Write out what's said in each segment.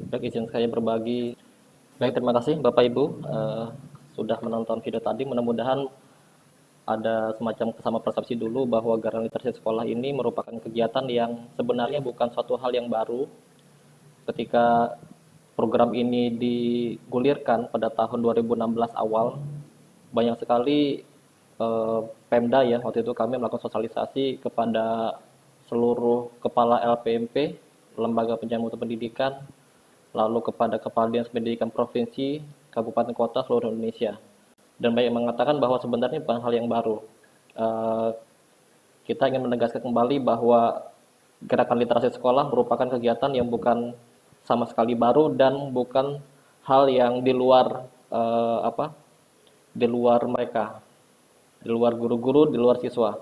Baik, izin saya berbagi. Baik, terima kasih Bapak Ibu sudah menonton video tadi. Mudah-mudahan ada semacam kesama persepsi dulu bahwa gerakan literasi sekolah ini merupakan kegiatan yang sebenarnya bukan suatu hal yang baru. Ketika program ini digulirkan pada tahun 2016 awal, banyak sekali Pemda ya, waktu itu kami melakukan sosialisasi kepada seluruh kepala LPMP, Lembaga Penjamin Mutu Pendidikan, lalu kepada Kepala Dinas Pendidikan Provinsi, Kabupaten Kota seluruh Indonesia. Dan banyak mengatakan bahwa sebenarnya bukan hal yang baru. Eh, kita ingin menegaskan kembali bahwa gerakan literasi sekolah merupakan kegiatan yang bukan sama sekali baru dan bukan hal yang di luar di luar mereka, di luar guru-guru, di luar siswa.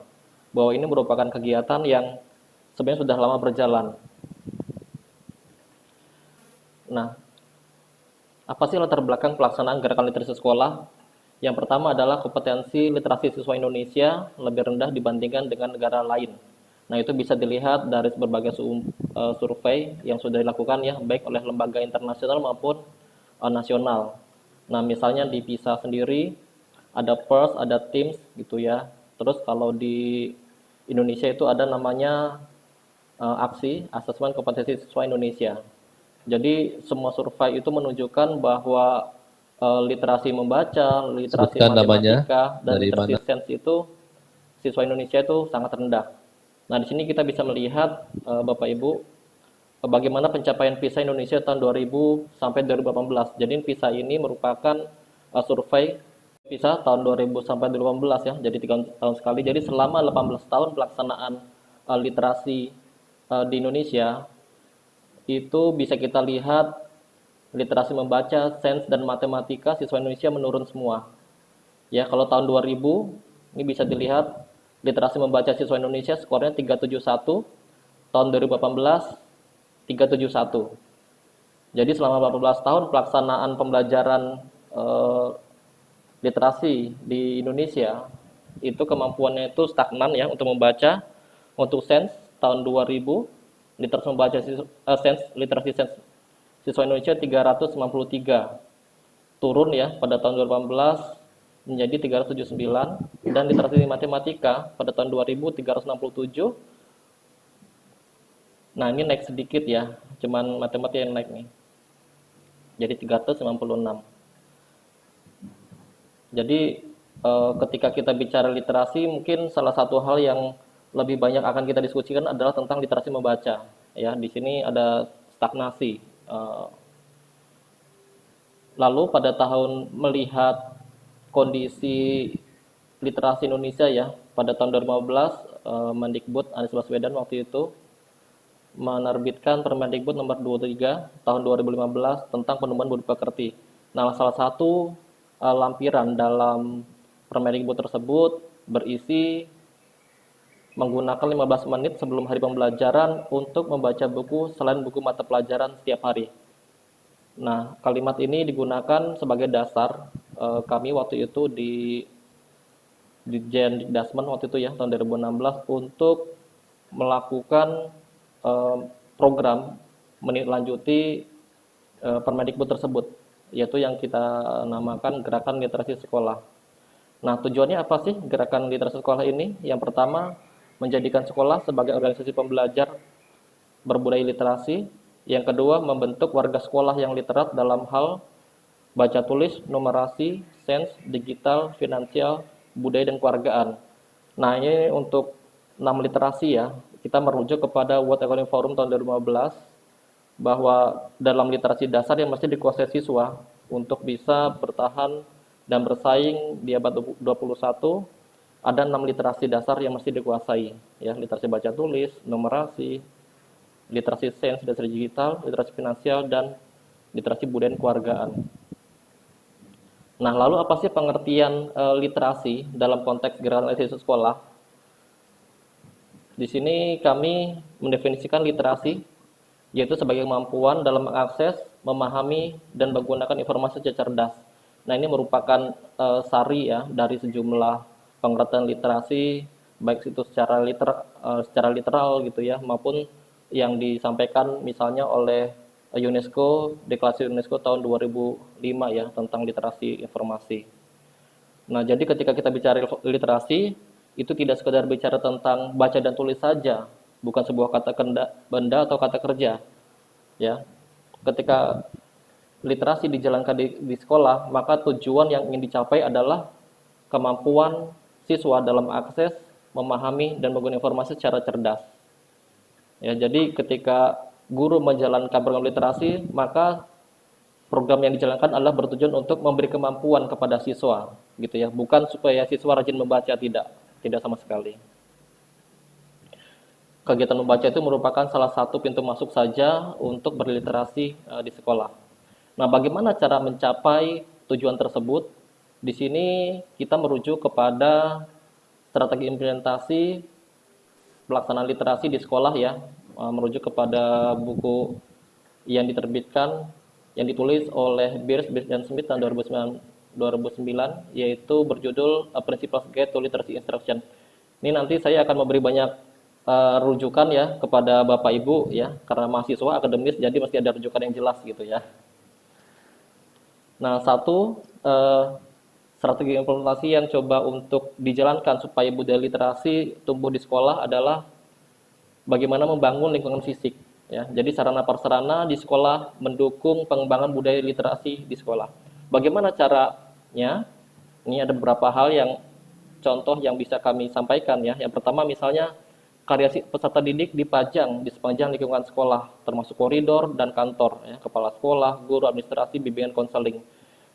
Bahwa ini merupakan kegiatan yang sebenarnya sudah lama berjalan. Nah, apa sih latar belakang pelaksanaan gerakan literasi sekolah? Yang pertama adalah kompetensi literasi siswa Indonesia lebih rendah dibandingkan dengan negara lain. Nah, itu bisa dilihat dari berbagai survei yang sudah dilakukan ya, baik oleh lembaga internasional maupun nasional. Nah, misalnya di PISA sendiri ada PIRLS, ada TIMSS gitu ya. Terus kalau di Indonesia itu ada namanya AKSI, Asesmen Kompetensi Siswa Indonesia. Jadi semua survei itu menunjukkan bahwa literasi membaca, literasi Sebutkan namanya matematika, dan dari literasi mana. sains itu siswa Indonesia itu sangat rendah. Nah, di sini kita bisa melihat Bapak Ibu bagaimana pencapaian PISA Indonesia tahun 2000 sampai 2018. Jadi PISA ini merupakan survei PISA tahun 2000 sampai 2018 ya. Jadi 3 tahun sekali. Jadi selama 18 tahun pelaksanaan literasi di Indonesia itu bisa kita lihat literasi membaca, sains dan matematika siswa Indonesia menurun semua. Ya, kalau tahun 2000 ini bisa dilihat literasi membaca siswa Indonesia skornya 371, tahun 2018 371. Jadi selama 18 tahun pelaksanaan pembelajaran eh, literasi di Indonesia itu kemampuannya itu stagnan ya untuk membaca. Untuk sains tahun 2000 literasi membaca sains literasi sains siswa Indonesia 393, turun ya pada tahun 2018 menjadi 379, dan literasi matematika pada tahun 2000 367. Nah, ini naik sedikit ya, cuman matematika yang naik nih. Jadi 396. Jadi ketika kita bicara literasi, mungkin salah satu hal yang lebih banyak akan kita diskusikan adalah tentang literasi membaca. Ya, di sini ada stagnasi. Lalu pada tahun melihat kondisi literasi Indonesia ya, pada tahun 2015 Mendikbud Anies Baswedan waktu itu menerbitkan Permendikbud nomor 23 tahun 2015 tentang penumbuhan budi pekerti. Nah, salah satu lampiran dalam Permendikbud tersebut berisi menggunakan 15 menit sebelum hari pembelajaran untuk membaca buku selain buku mata pelajaran setiap hari. Nah, kalimat ini digunakan sebagai dasar kami waktu itu di Dikdasmen waktu itu ya tahun 2016 untuk melakukan eh, program menindaklanjuti Permendikbud tersebut, yaitu yang kita namakan Gerakan Literasi Sekolah. Nah, tujuannya apa sih Gerakan Literasi Sekolah ini? Yang pertama, menjadikan sekolah sebagai organisasi pembelajar berbudaya literasi. Yang kedua, membentuk warga sekolah yang literat dalam hal baca tulis, numerasi, sains, digital, finansial, budaya dan kewargaan. Nah, ini untuk 6 literasi ya. Kita merujuk kepada World Economic Forum tahun 2015 bahwa dalam literasi dasar yang mesti dikuasai siswa untuk bisa bertahan dan bersaing di abad 21, ada 6 literasi dasar yang mesti dikuasai ya, literasi baca tulis, numerasi, literasi sains, literasi digital, literasi finansial, dan literasi budaya dan kewargaan. Nah, lalu apa sih pengertian literasi dalam konteks gerakan literasi sekolah? Di sini kami mendefinisikan literasi yaitu sebagai kemampuan dalam mengakses, memahami, dan menggunakan informasi secara cerdas. Nah, ini merupakan sari ya dari sejumlah pengertian literasi, baik itu secara literal gitu ya, maupun yang disampaikan misalnya oleh UNESCO, deklarasi UNESCO tahun 2005 ya tentang literasi informasi. Nah, jadi ketika kita bicara literasi, itu tidak sekedar bicara tentang baca dan tulis saja, bukan sebuah kata benda atau kata kerja, ya. Ketika literasi dijalankan di sekolah, maka tujuan yang ingin dicapai adalah kemampuan siswa dalam akses, memahami, dan menggunakan informasi secara cerdas. Ya, jadi ketika guru menjalankan program literasi, maka program yang dijalankan adalah bertujuan untuk memberi kemampuan kepada siswa, gitu ya, bukan supaya siswa rajin membaca, tidak sama sekali. Kegiatan membaca itu merupakan salah satu pintu masuk saja untuk berliterasi di sekolah. Nah, bagaimana cara mencapai tujuan tersebut? Di sini kita merujuk kepada strategi implementasi pelaksanaan literasi di sekolah ya, merujuk kepada buku yang diterbitkan, yang ditulis oleh Beers dan Smith tahun 2009, yaitu berjudul Principles Guide to Literacy Instruction. Ini nanti saya akan memberi banyak rujukan ya kepada Bapak Ibu ya, karena mahasiswa akademis jadi mesti ada rujukan yang jelas gitu ya. Nah, satu strategi implementasi yang coba untuk dijalankan supaya budaya literasi tumbuh di sekolah adalah bagaimana membangun lingkungan fisik. Ya, jadi sarana prasarana di sekolah mendukung pengembangan budaya literasi di sekolah. Bagaimana caranya? Ini ada beberapa hal yang contoh yang bisa kami sampaikan ya. Yang pertama misalnya karya peserta didik dipajang di sepanjang lingkungan sekolah, termasuk koridor dan kantor, ya, kepala sekolah, guru, administrasi, bimbingan, konseling.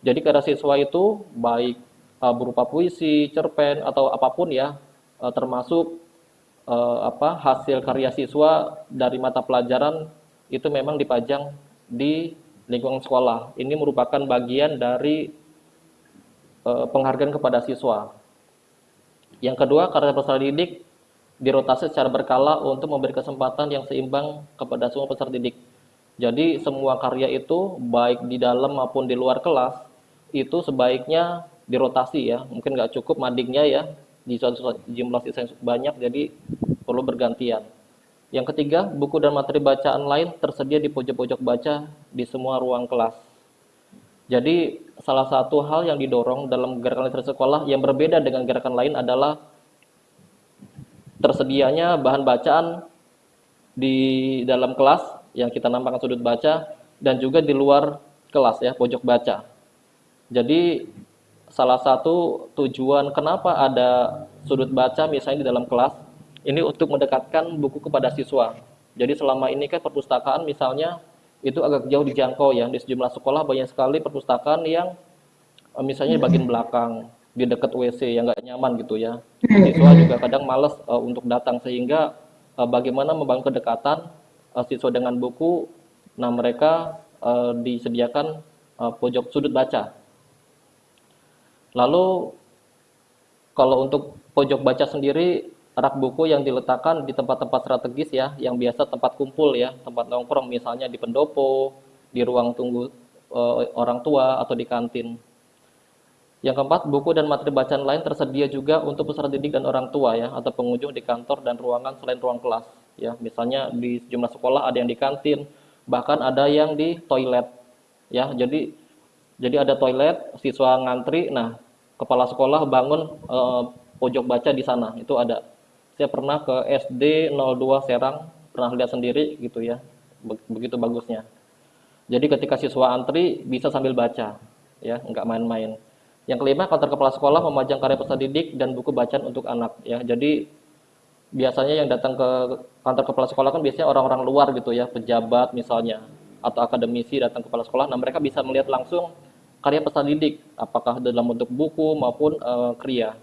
Jadi karya siswa itu baik berupa puisi, cerpen atau apapun ya, termasuk hasil karya siswa dari mata pelajaran itu memang dipajang di lingkungan sekolah. Ini merupakan bagian dari penghargaan kepada siswa. Yang kedua, karya peserta didik dirotasi secara berkala untuk memberi kesempatan yang seimbang kepada semua peserta didik. Jadi semua karya itu baik di dalam maupun di luar kelas itu sebaiknya dirotasi ya. Mungkin nggak cukup madingnya ya di suatu jumlah siswa yang banyak, jadi perlu bergantian. Yang ketiga, buku dan materi bacaan lain tersedia di pojok-pojok baca di semua ruang kelas. Jadi salah satu hal yang didorong dalam gerakan literasi sekolah yang berbeda dengan gerakan lain adalah tersedianya bahan bacaan di dalam kelas yang kita namakan sudut baca dan juga di luar kelas ya, pojok baca. Jadi salah satu tujuan kenapa ada sudut baca misalnya di dalam kelas, ini untuk mendekatkan buku kepada siswa. Jadi selama ini kan perpustakaan misalnya itu agak jauh dijangkau ya, di sejumlah sekolah banyak sekali perpustakaan yang misalnya di bagian belakang, di dekat WC yang nggak nyaman gitu ya. Siswa juga kadang males untuk datang, sehingga bagaimana membangun kedekatan siswa dengan buku. Nah, mereka disediakan pojok sudut baca. Lalu kalau untuk pojok baca sendiri, rak buku yang diletakkan di tempat-tempat strategis ya, yang biasa tempat kumpul ya, tempat nongkrong misalnya di pendopo, di ruang tunggu orang tua atau di kantin. Yang keempat, buku dan materi bacaan lain tersedia juga untuk peserta didik dan orang tua ya, atau pengunjung di kantor dan ruangan selain ruang kelas ya. Misalnya di sejumlah sekolah ada yang di kantin, bahkan ada yang di toilet ya. Jadi ada toilet, siswa ngantri, nah kepala sekolah bangun pojok baca di sana, itu ada. Saya pernah ke SD 02 Serang, pernah lihat sendiri gitu ya, begitu bagusnya. Jadi ketika siswa antri bisa sambil baca, ya nggak main-main. Yang kelima, kantor kepala sekolah memajang karya peserta didik dan buku bacaan untuk anak. Ya, jadi biasanya yang datang ke kantor kepala sekolah kan biasanya orang-orang luar gitu ya, pejabat misalnya, atau akademisi datang ke kepala sekolah. Nah, mereka bisa melihat langsung karya peserta didik, apakah dalam bentuk buku maupun kriya.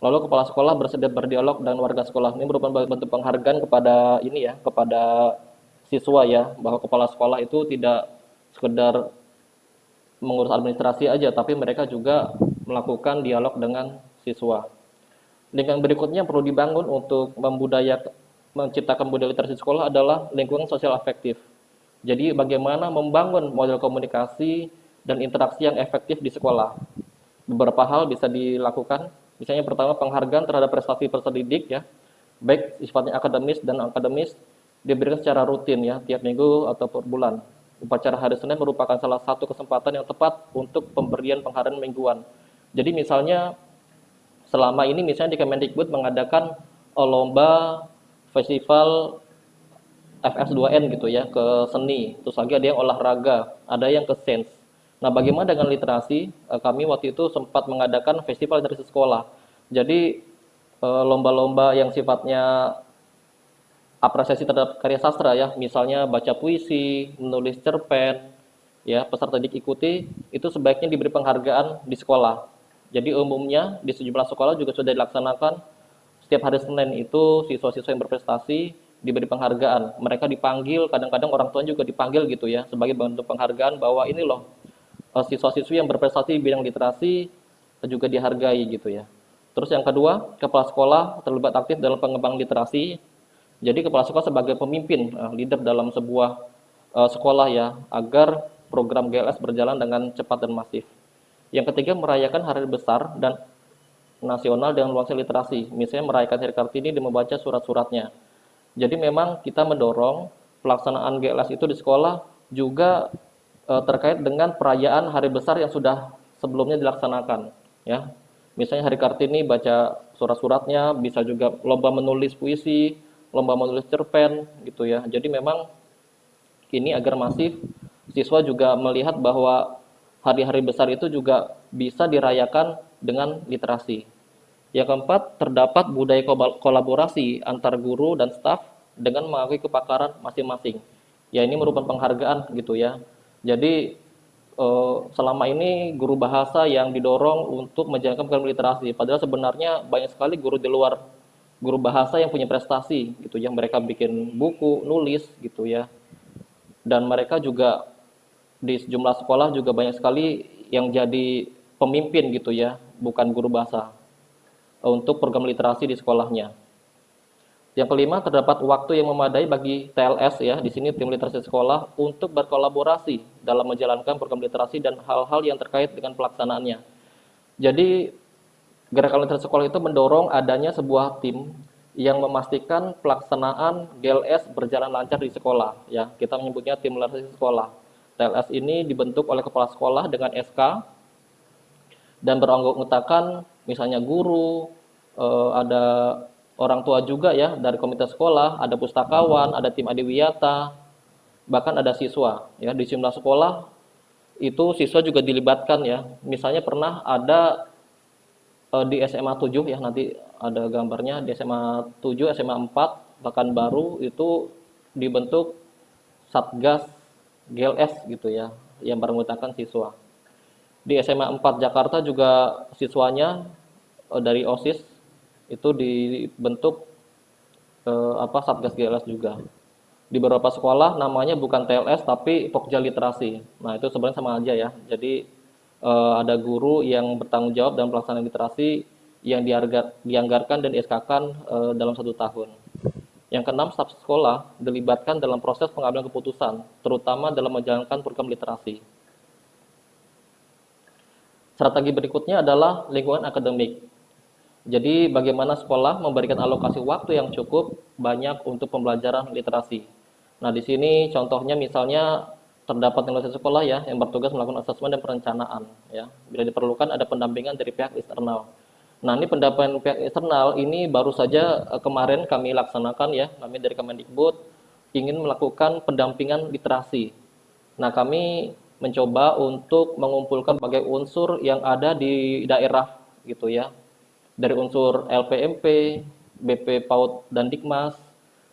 Lalu kepala sekolah bersedia berdialog dengan warga sekolah. Ini merupakan bentuk penghargaan kepada ini ya, kepada siswa ya, bahwa kepala sekolah itu tidak sekedar mengurus administrasi aja, tapi mereka juga melakukan dialog dengan siswa. Lingkungan berikutnya yang perlu dibangun untuk menciptakan budaya literasi sekolah adalah lingkungan sosial afektif. Jadi bagaimana membangun model komunikasi dan interaksi yang efektif di sekolah. Beberapa hal bisa dilakukan. Misalnya pertama, penghargaan terhadap prestasi peserta didik ya, baik sifatnya akademis dan akademis diberikan secara rutin ya, tiap minggu atau per bulan. Upacara hari Senin merupakan salah satu kesempatan yang tepat untuk pemberian penghargaan mingguan. Jadi misalnya selama ini misalnya di Kemendikbud mengadakan lomba festival FS2N gitu ya, ke seni, terus lagi ada yang olahraga, ada yang ke sains. Nah, bagaimana dengan literasi? Kami waktu itu sempat mengadakan festival literasi sekolah. Jadi lomba-lomba yang sifatnya apresiasi terhadap karya sastra ya, misalnya baca puisi, menulis cerpen, ya peserta diikuti itu sebaiknya diberi penghargaan di sekolah. Jadi umumnya di sejumlah sekolah juga sudah dilaksanakan setiap hari Senin itu siswa-siswa yang berprestasi diberi penghargaan. Mereka dipanggil, kadang-kadang orang tua juga dipanggil gitu ya sebagai bentuk penghargaan bahwa ini loh siswa-siswi yang berprestasi di bidang literasi juga dihargai gitu ya. Terus yang kedua, kepala sekolah terlibat aktif dalam pengembangan literasi. Jadi kepala sekolah sebagai pemimpin, leader dalam sebuah sekolah ya, agar program GLS berjalan dengan cepat dan masif. Yang ketiga, merayakan hari besar dan nasional dengan luasnya literasi. Misalnya merayakan Hari Kartini dan membaca surat-suratnya. Jadi memang kita mendorong pelaksanaan GLS itu di sekolah juga terkait dengan perayaan hari besar yang sudah sebelumnya dilaksanakan ya. Misalnya Hari Kartini baca surat-suratnya, bisa juga lomba menulis puisi, lomba menulis cerpen gitu ya. Jadi memang ini agar masif siswa juga melihat bahwa hari-hari besar itu juga bisa dirayakan dengan literasi. Yang keempat, terdapat budaya kolaborasi antar guru dan staf dengan mengakui kepakaran masing-masing. Ya ini merupakan penghargaan gitu ya. Jadi selama ini guru bahasa yang didorong untuk menjalankan program literasi. Padahal sebenarnya banyak sekali guru di luar guru bahasa yang punya prestasi gitu ya. Mereka bikin buku, nulis gitu ya. Dan mereka juga di sejumlah sekolah juga banyak sekali yang jadi pemimpin gitu ya, bukan guru bahasa untuk program literasi di sekolahnya. Yang kelima, terdapat waktu yang memadai bagi TLS ya, di sini tim literasi sekolah untuk berkolaborasi dalam menjalankan program literasi dan hal-hal yang terkait dengan pelaksanaannya. Jadi gerakan literasi sekolah itu mendorong adanya sebuah tim yang memastikan pelaksanaan GLS berjalan lancar di sekolah ya. Kita menyebutnya tim literasi sekolah. TLS ini dibentuk oleh kepala sekolah dengan SK dan beranggotakan misalnya guru, ada orang tua juga ya dari komite sekolah, ada pustakawan, ada tim adiwiyata, bahkan ada siswa ya. Di sejumlah sekolah itu siswa juga dilibatkan ya. Misalnya pernah ada di SMA 7 ya, nanti ada gambarnya di SMA 7, SMA 4 bahkan baru itu dibentuk Satgas GLS gitu ya, yang beranggotakan siswa. Di SMA 4 Jakarta juga siswanya dari OSIS itu dibentuk Satgas GLS juga. Di beberapa sekolah namanya bukan TLS tapi Pokja Literasi. Nah, itu sebenarnya sama aja ya. Jadi ada guru yang bertanggung jawab dalam pelaksanaan literasi yang dianggarkan dan di-SK-kan dalam 1 tahun. Yang keenam, staf sekolah dilibatkan dalam proses pengambilan keputusan, terutama dalam menjalankan program literasi. Strategi berikutnya adalah lingkungan akademik. Jadi bagaimana sekolah memberikan alokasi waktu yang cukup banyak untuk pembelajaran literasi. Nah, di sini contohnya misalnya terdapat organisasi sekolah ya yang bertugas melakukan asesmen dan perencanaan ya. Bila diperlukan ada pendampingan dari pihak eksternal. Nah, ini pendampingan pihak eksternal ini baru saja kemarin kami laksanakan ya. Kami dari Kemendikbud ingin melakukan pendampingan literasi. Nah, kami mencoba untuk mengumpulkan berbagai unsur yang ada di daerah gitu ya. Dari unsur LPMP, BP PAUD dan Dikmas,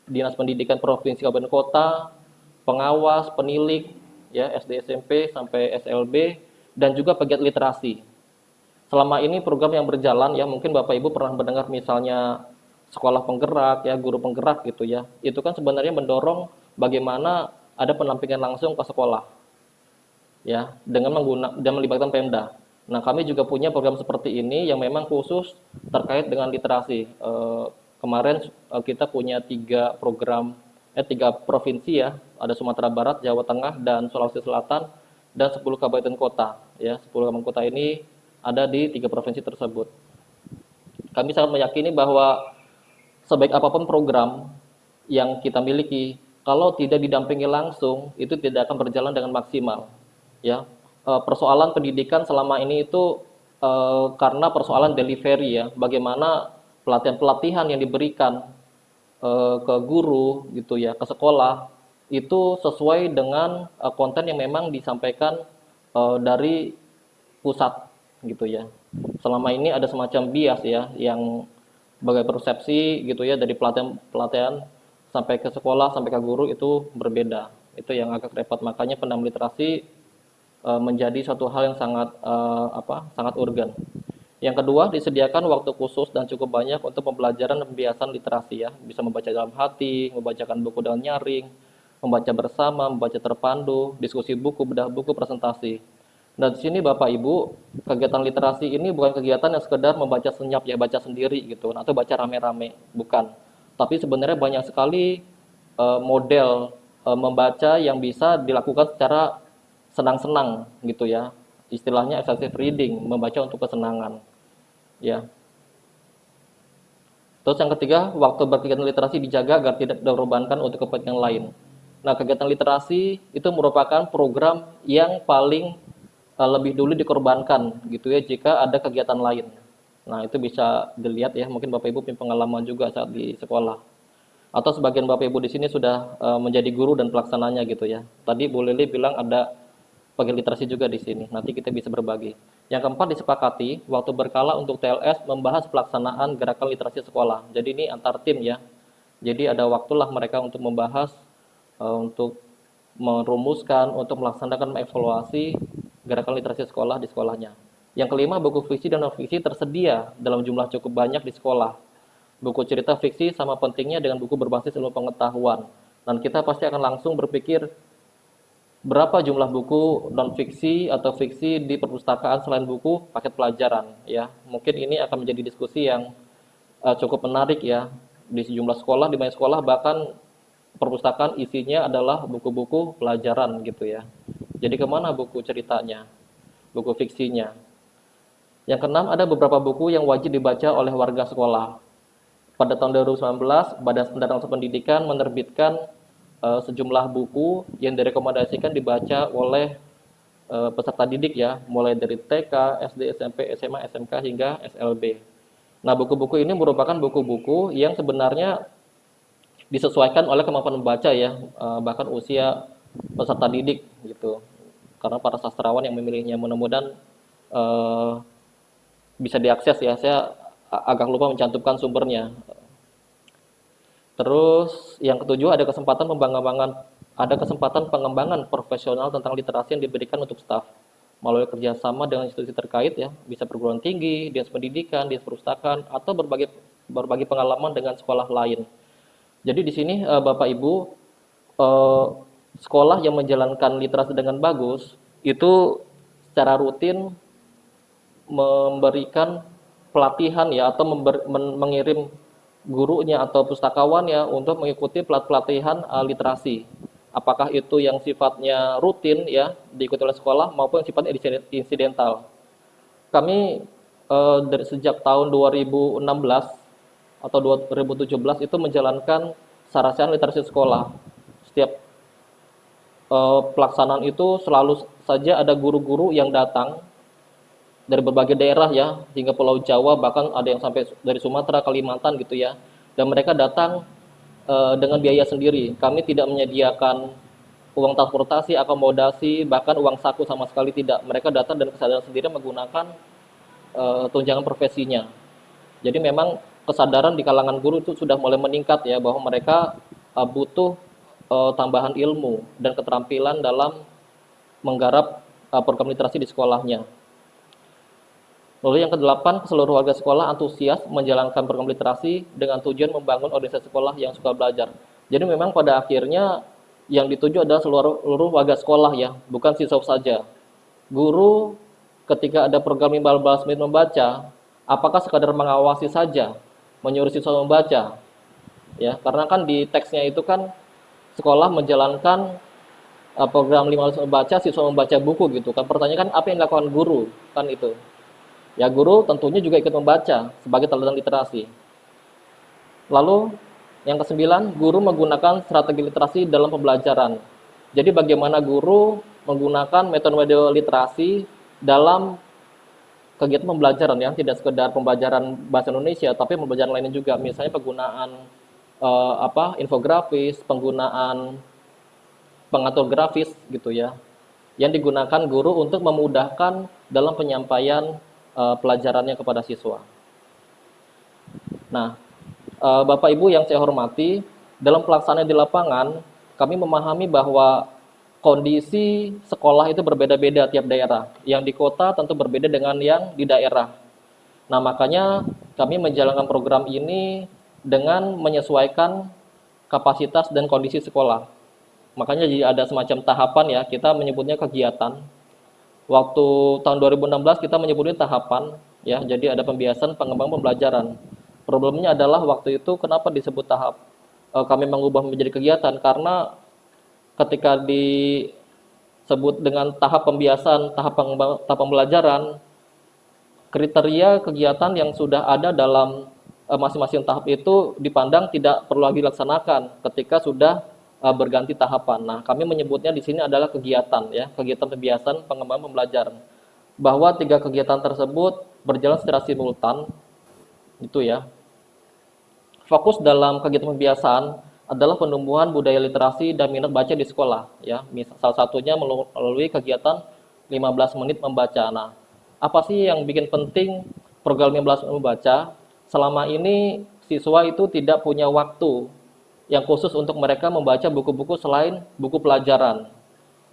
Dinas Pendidikan Provinsi Kabupaten Kota, pengawas, penilik, ya SD SMP sampai SLB, dan juga pegiat literasi. Selama ini program yang berjalan ya, mungkin Bapak Ibu pernah mendengar misalnya sekolah penggerak ya, guru penggerak gitu ya. Itu kan sebenarnya mendorong bagaimana ada pendampingan langsung ke sekolah ya, dengan melibatkan Pemda. Nah, kami juga punya program seperti ini yang memang khusus terkait dengan literasi. Kemarin kita punya 3 program, 3 provinsi ya, ada Sumatera Barat, Jawa Tengah, dan Sulawesi Selatan, dan 10 kabupaten kota. Ya, 10 kabupaten kota ini ada di 3 provinsi tersebut. Kami sangat meyakini bahwa sebaik apapun program yang kita miliki, Kalau tidak didampingi langsung, itu tidak akan berjalan dengan maksimal. Ya, persoalan pendidikan selama ini itu karena persoalan delivery ya, bagaimana pelatihan-pelatihan yang diberikan ke guru gitu ya, ke sekolah itu sesuai dengan konten yang memang disampaikan dari pusat gitu ya. Selama ini ada semacam bias ya yang sebagai persepsi gitu ya dari pelatihan-pelatihan sampai ke sekolah sampai ke guru itu berbeda. Itu yang agak repot, makanya pendamping literasi menjadi suatu hal yang sangat urgen. Yang kedua, disediakan waktu khusus dan cukup banyak untuk pembelajaran dan pembiasan literasi ya. Bisa membaca dalam hati, membacakan buku dengan nyaring, membaca bersama, membaca terpandu, diskusi buku, bedah buku, presentasi. Dan di sini Bapak Ibu, kegiatan literasi ini bukan kegiatan yang sekedar membaca senyap ya, baca sendiri gitu atau baca rame-rame, bukan. Tapi sebenarnya banyak sekali model membaca yang bisa dilakukan secara senang-senang gitu ya. Istilahnya excessive reading, membaca untuk kesenangan. Ya. Terus yang ketiga, waktu berkegiatan literasi dijaga agar tidak dikorbankan untuk kepentingan lain. Nah, kegiatan literasi itu merupakan program yang paling lebih dulu dikorbankan gitu ya jika ada kegiatan lain. Nah, itu bisa dilihat ya, mungkin Bapak Ibu punya pengalaman juga saat di sekolah. Atau sebagian Bapak Ibu di sini sudah menjadi guru dan pelaksananya gitu ya. Tadi Bu Lili bilang ada bagi literasi juga di sini. Nanti kita bisa berbagi. Yang keempat, disepakati waktu berkala untuk TLS membahas pelaksanaan gerakan literasi sekolah. Jadi ini antar tim ya. Jadi ada waktulah mereka untuk membahas, untuk merumuskan, untuk melaksanakan evaluasi gerakan literasi sekolah di sekolahnya. Yang kelima, buku fiksi dan non-fiksi tersedia dalam jumlah cukup banyak di sekolah. Buku cerita fiksi sama pentingnya dengan buku berbasis ilmu pengetahuan. Dan kita pasti akan langsung berpikir, berapa jumlah buku non fiksi atau fiksi di perpustakaan selain buku paket pelajaran ya. Mungkin ini akan menjadi diskusi yang cukup menarik ya di sejumlah sekolah, di banyak sekolah bahkan perpustakaan isinya adalah buku-buku pelajaran gitu ya. Jadi kemana buku ceritanya, buku fiksinya? Yang keenam, ada beberapa buku yang wajib dibaca oleh warga sekolah. Pada tahun 2019, Badan Standar Nasional Pendidikan menerbitkan sejumlah buku yang direkomendasikan dibaca oleh peserta didik ya, mulai dari TK, SD, SMP, SMA, SMK hingga SLB. Nah, buku-buku ini merupakan buku-buku yang sebenarnya disesuaikan oleh kemampuan membaca ya, bahkan usia peserta didik gitu. Karena para sastrawan yang memilihnya mudah-mudahan bisa diakses ya. Saya agak lupa mencantumkan sumbernya. Terus yang ketujuh, ada kesempatan pengembangan profesional tentang literasi yang diberikan untuk staf melalui kerjasama dengan institusi terkait ya, bisa perguruan tinggi, dinas pendidikan, dinas perpustakaan, atau berbagi pengalaman dengan sekolah lain. Jadi di sini Bapak Ibu, sekolah yang menjalankan literasi dengan bagus itu secara rutin memberikan pelatihan ya atau mengirim gurunya atau pustakawannya untuk mengikuti pelatihan literasi. Apakah itu yang sifatnya rutin ya diikuti oleh sekolah maupun yang sifatnya insidental. Kami dari sejak tahun 2016 atau 2017 itu menjalankan sarjana literasi sekolah. Setiap pelaksanaan itu selalu saja ada guru-guru yang datang dari berbagai daerah ya, hingga Pulau Jawa, bahkan ada yang sampai dari Sumatera, Kalimantan gitu ya. Dan mereka datang dengan biaya sendiri. Kami tidak menyediakan uang transportasi, akomodasi, bahkan uang saku sama sekali tidak. Mereka datang dan kesadaran sendiri menggunakan tunjangan profesinya. Jadi memang kesadaran di kalangan guru itu sudah mulai meningkat ya, bahwa mereka butuh tambahan ilmu dan keterampilan dalam menggarap program literasi di sekolahnya. Lalu yang kedelapan, seluruh warga sekolah antusias menjalankan program literasi dengan tujuan membangun organisasi sekolah yang suka belajar. Jadi memang pada akhirnya yang dituju adalah seluruh warga sekolah ya, bukan siswa saja. Guru ketika ada program 15 menit membaca, apakah sekadar mengawasi saja, menyuruh siswa membaca? Ya, karena kan di teksnya itu kan sekolah menjalankan program 15 menit membaca, siswa membaca buku gitu kan. Pertanyaan kan apa yang dilakukan guru? Kan itu. Ya, guru tentunya juga ikut membaca sebagai teladan literasi. Lalu Yang kesembilan, guru menggunakan strategi literasi dalam pembelajaran. Jadi bagaimana guru menggunakan metode-metode literasi dalam kegiatan pembelajaran ya, tidak sekedar pembelajaran bahasa Indonesia, tapi pembelajaran lainnya juga. Misalnya penggunaan infografis, penggunaan pengatur grafis gitu ya, yang digunakan guru untuk memudahkan dalam penyampaian pelajarannya kepada siswa. Nah, Bapak Ibu yang saya hormati, dalam pelaksanaan di lapangan, kami memahami bahwa kondisi sekolah itu berbeda-beda tiap daerah. Yang di kota tentu berbeda dengan yang di daerah. Nah, makanya kami menjalankan program ini dengan menyesuaikan kapasitas dan kondisi sekolah. Makanya jadi ada semacam tahapan ya, kita menyebutnya kegiatan. Waktu tahun 2016 kita menyebutnya tahapan ya, jadi ada pembiasan, pengembangan, pembelajaran. Problemnya adalah waktu itu kenapa disebut tahap kami mengubah menjadi kegiatan, karena ketika disebut dengan tahap pembiasan, tahap pembelajaran, kriteria kegiatan yang sudah ada dalam masing-masing tahap itu dipandang tidak perlu lagi dilaksanakan ketika sudah berganti tahapan. Nah, kami menyebutnya di sini adalah kegiatan ya, kegiatan pembiasan, pengembangan, pembelajaran. Bahwa tiga kegiatan tersebut berjalan secara simultan, itu ya. Fokus dalam kegiatan pembiasaan adalah penumbuhan budaya literasi dan minat baca di sekolah ya. Salah satunya melalui kegiatan 15 menit membaca. Nah, apa sih yang bikin penting program 15 menit membaca? Selama ini siswa itu tidak punya waktu yang khusus untuk mereka membaca buku-buku selain buku pelajaran.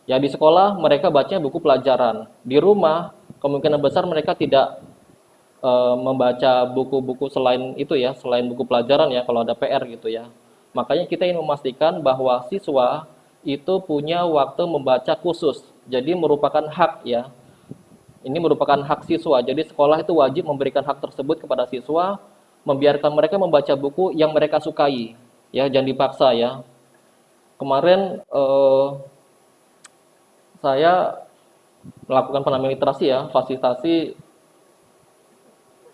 Ya di sekolah mereka baca buku pelajaran. Di rumah kemungkinan besar mereka tidak membaca buku-buku selain itu ya, selain buku pelajaran ya kalau ada PR gitu ya. Makanya kita ingin memastikan bahwa siswa itu punya waktu membaca khusus. Jadi merupakan hak ya. Ini merupakan hak siswa. Jadi sekolah itu wajib memberikan hak tersebut kepada siswa, membiarkan mereka membaca buku yang mereka sukai. Ya, jangan dipaksa ya. Kemarin saya melakukan penampilan literasi ya, fasilitasi.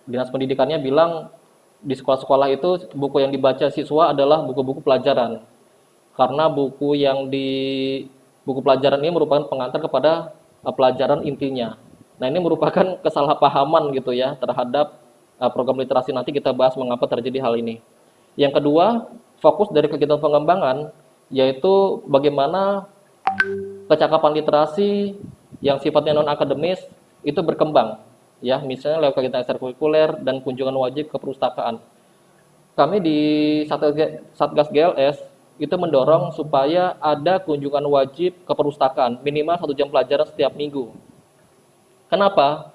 Dinas pendidikannya bilang di sekolah-sekolah itu buku yang dibaca siswa adalah buku-buku pelajaran. Karena buku pelajaran ini merupakan pengantar kepada pelajaran intinya. Nah, ini merupakan kesalahpahaman gitu ya terhadap program literasi. Nanti kita bahas mengapa terjadi hal ini. Yang kedua, fokus dari kegiatan pengembangan yaitu bagaimana kecakapan literasi yang sifatnya non akademis itu berkembang ya, misalnya lewat kegiatan ekstrakurikuler dan kunjungan wajib ke perpustakaan. Kami di Satgas GLS itu mendorong supaya ada kunjungan wajib ke perpustakaan minimal 1 jam pelajaran setiap minggu. Kenapa?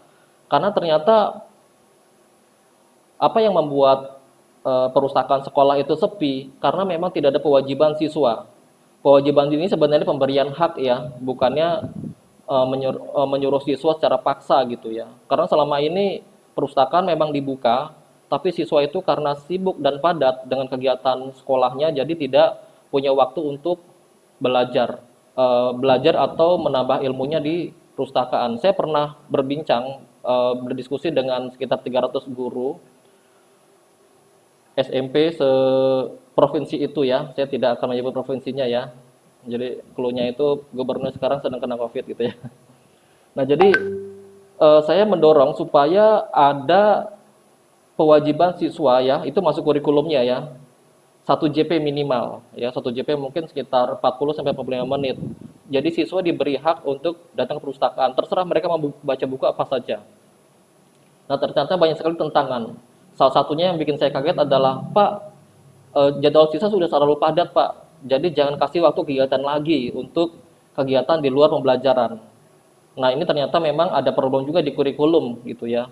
Karena ternyata apa yang membuat perpustakaan sekolah itu sepi karena memang tidak ada kewajiban siswa. Kewajiban ini sebenarnya pemberian hak ya, bukannya menyuruh siswa secara paksa gitu ya. Karena selama ini perpustakaan memang dibuka, tapi siswa itu karena sibuk dan padat dengan kegiatan sekolahnya, jadi tidak punya waktu untuk belajar, belajar atau menambah ilmunya di perpustakaan. Saya pernah berbincang, berdiskusi dengan sekitar 300 guru SMP seprovinsi itu ya. Saya tidak akan menyebut provinsinya ya. Jadi clue-nya itu gubernur sekarang sedang kena COVID gitu ya. Nah, jadi saya mendorong supaya ada kewajiban siswa ya, itu masuk kurikulumnya ya. 1 JP minimal ya, 1 JP mungkin sekitar 40 sampai 45 menit. Jadi siswa diberi hak untuk datang ke perpustakaan, terserah mereka mau baca buku apa saja. Nah, ternyata banyak sekali tantangan. Salah satunya yang bikin saya kaget adalah, Pak, jadwal siswa sudah terlalu padat, Pak. Jadi jangan kasih waktu kegiatan lagi untuk kegiatan di luar pembelajaran. Nah, ini ternyata memang ada problem juga di kurikulum gitu ya.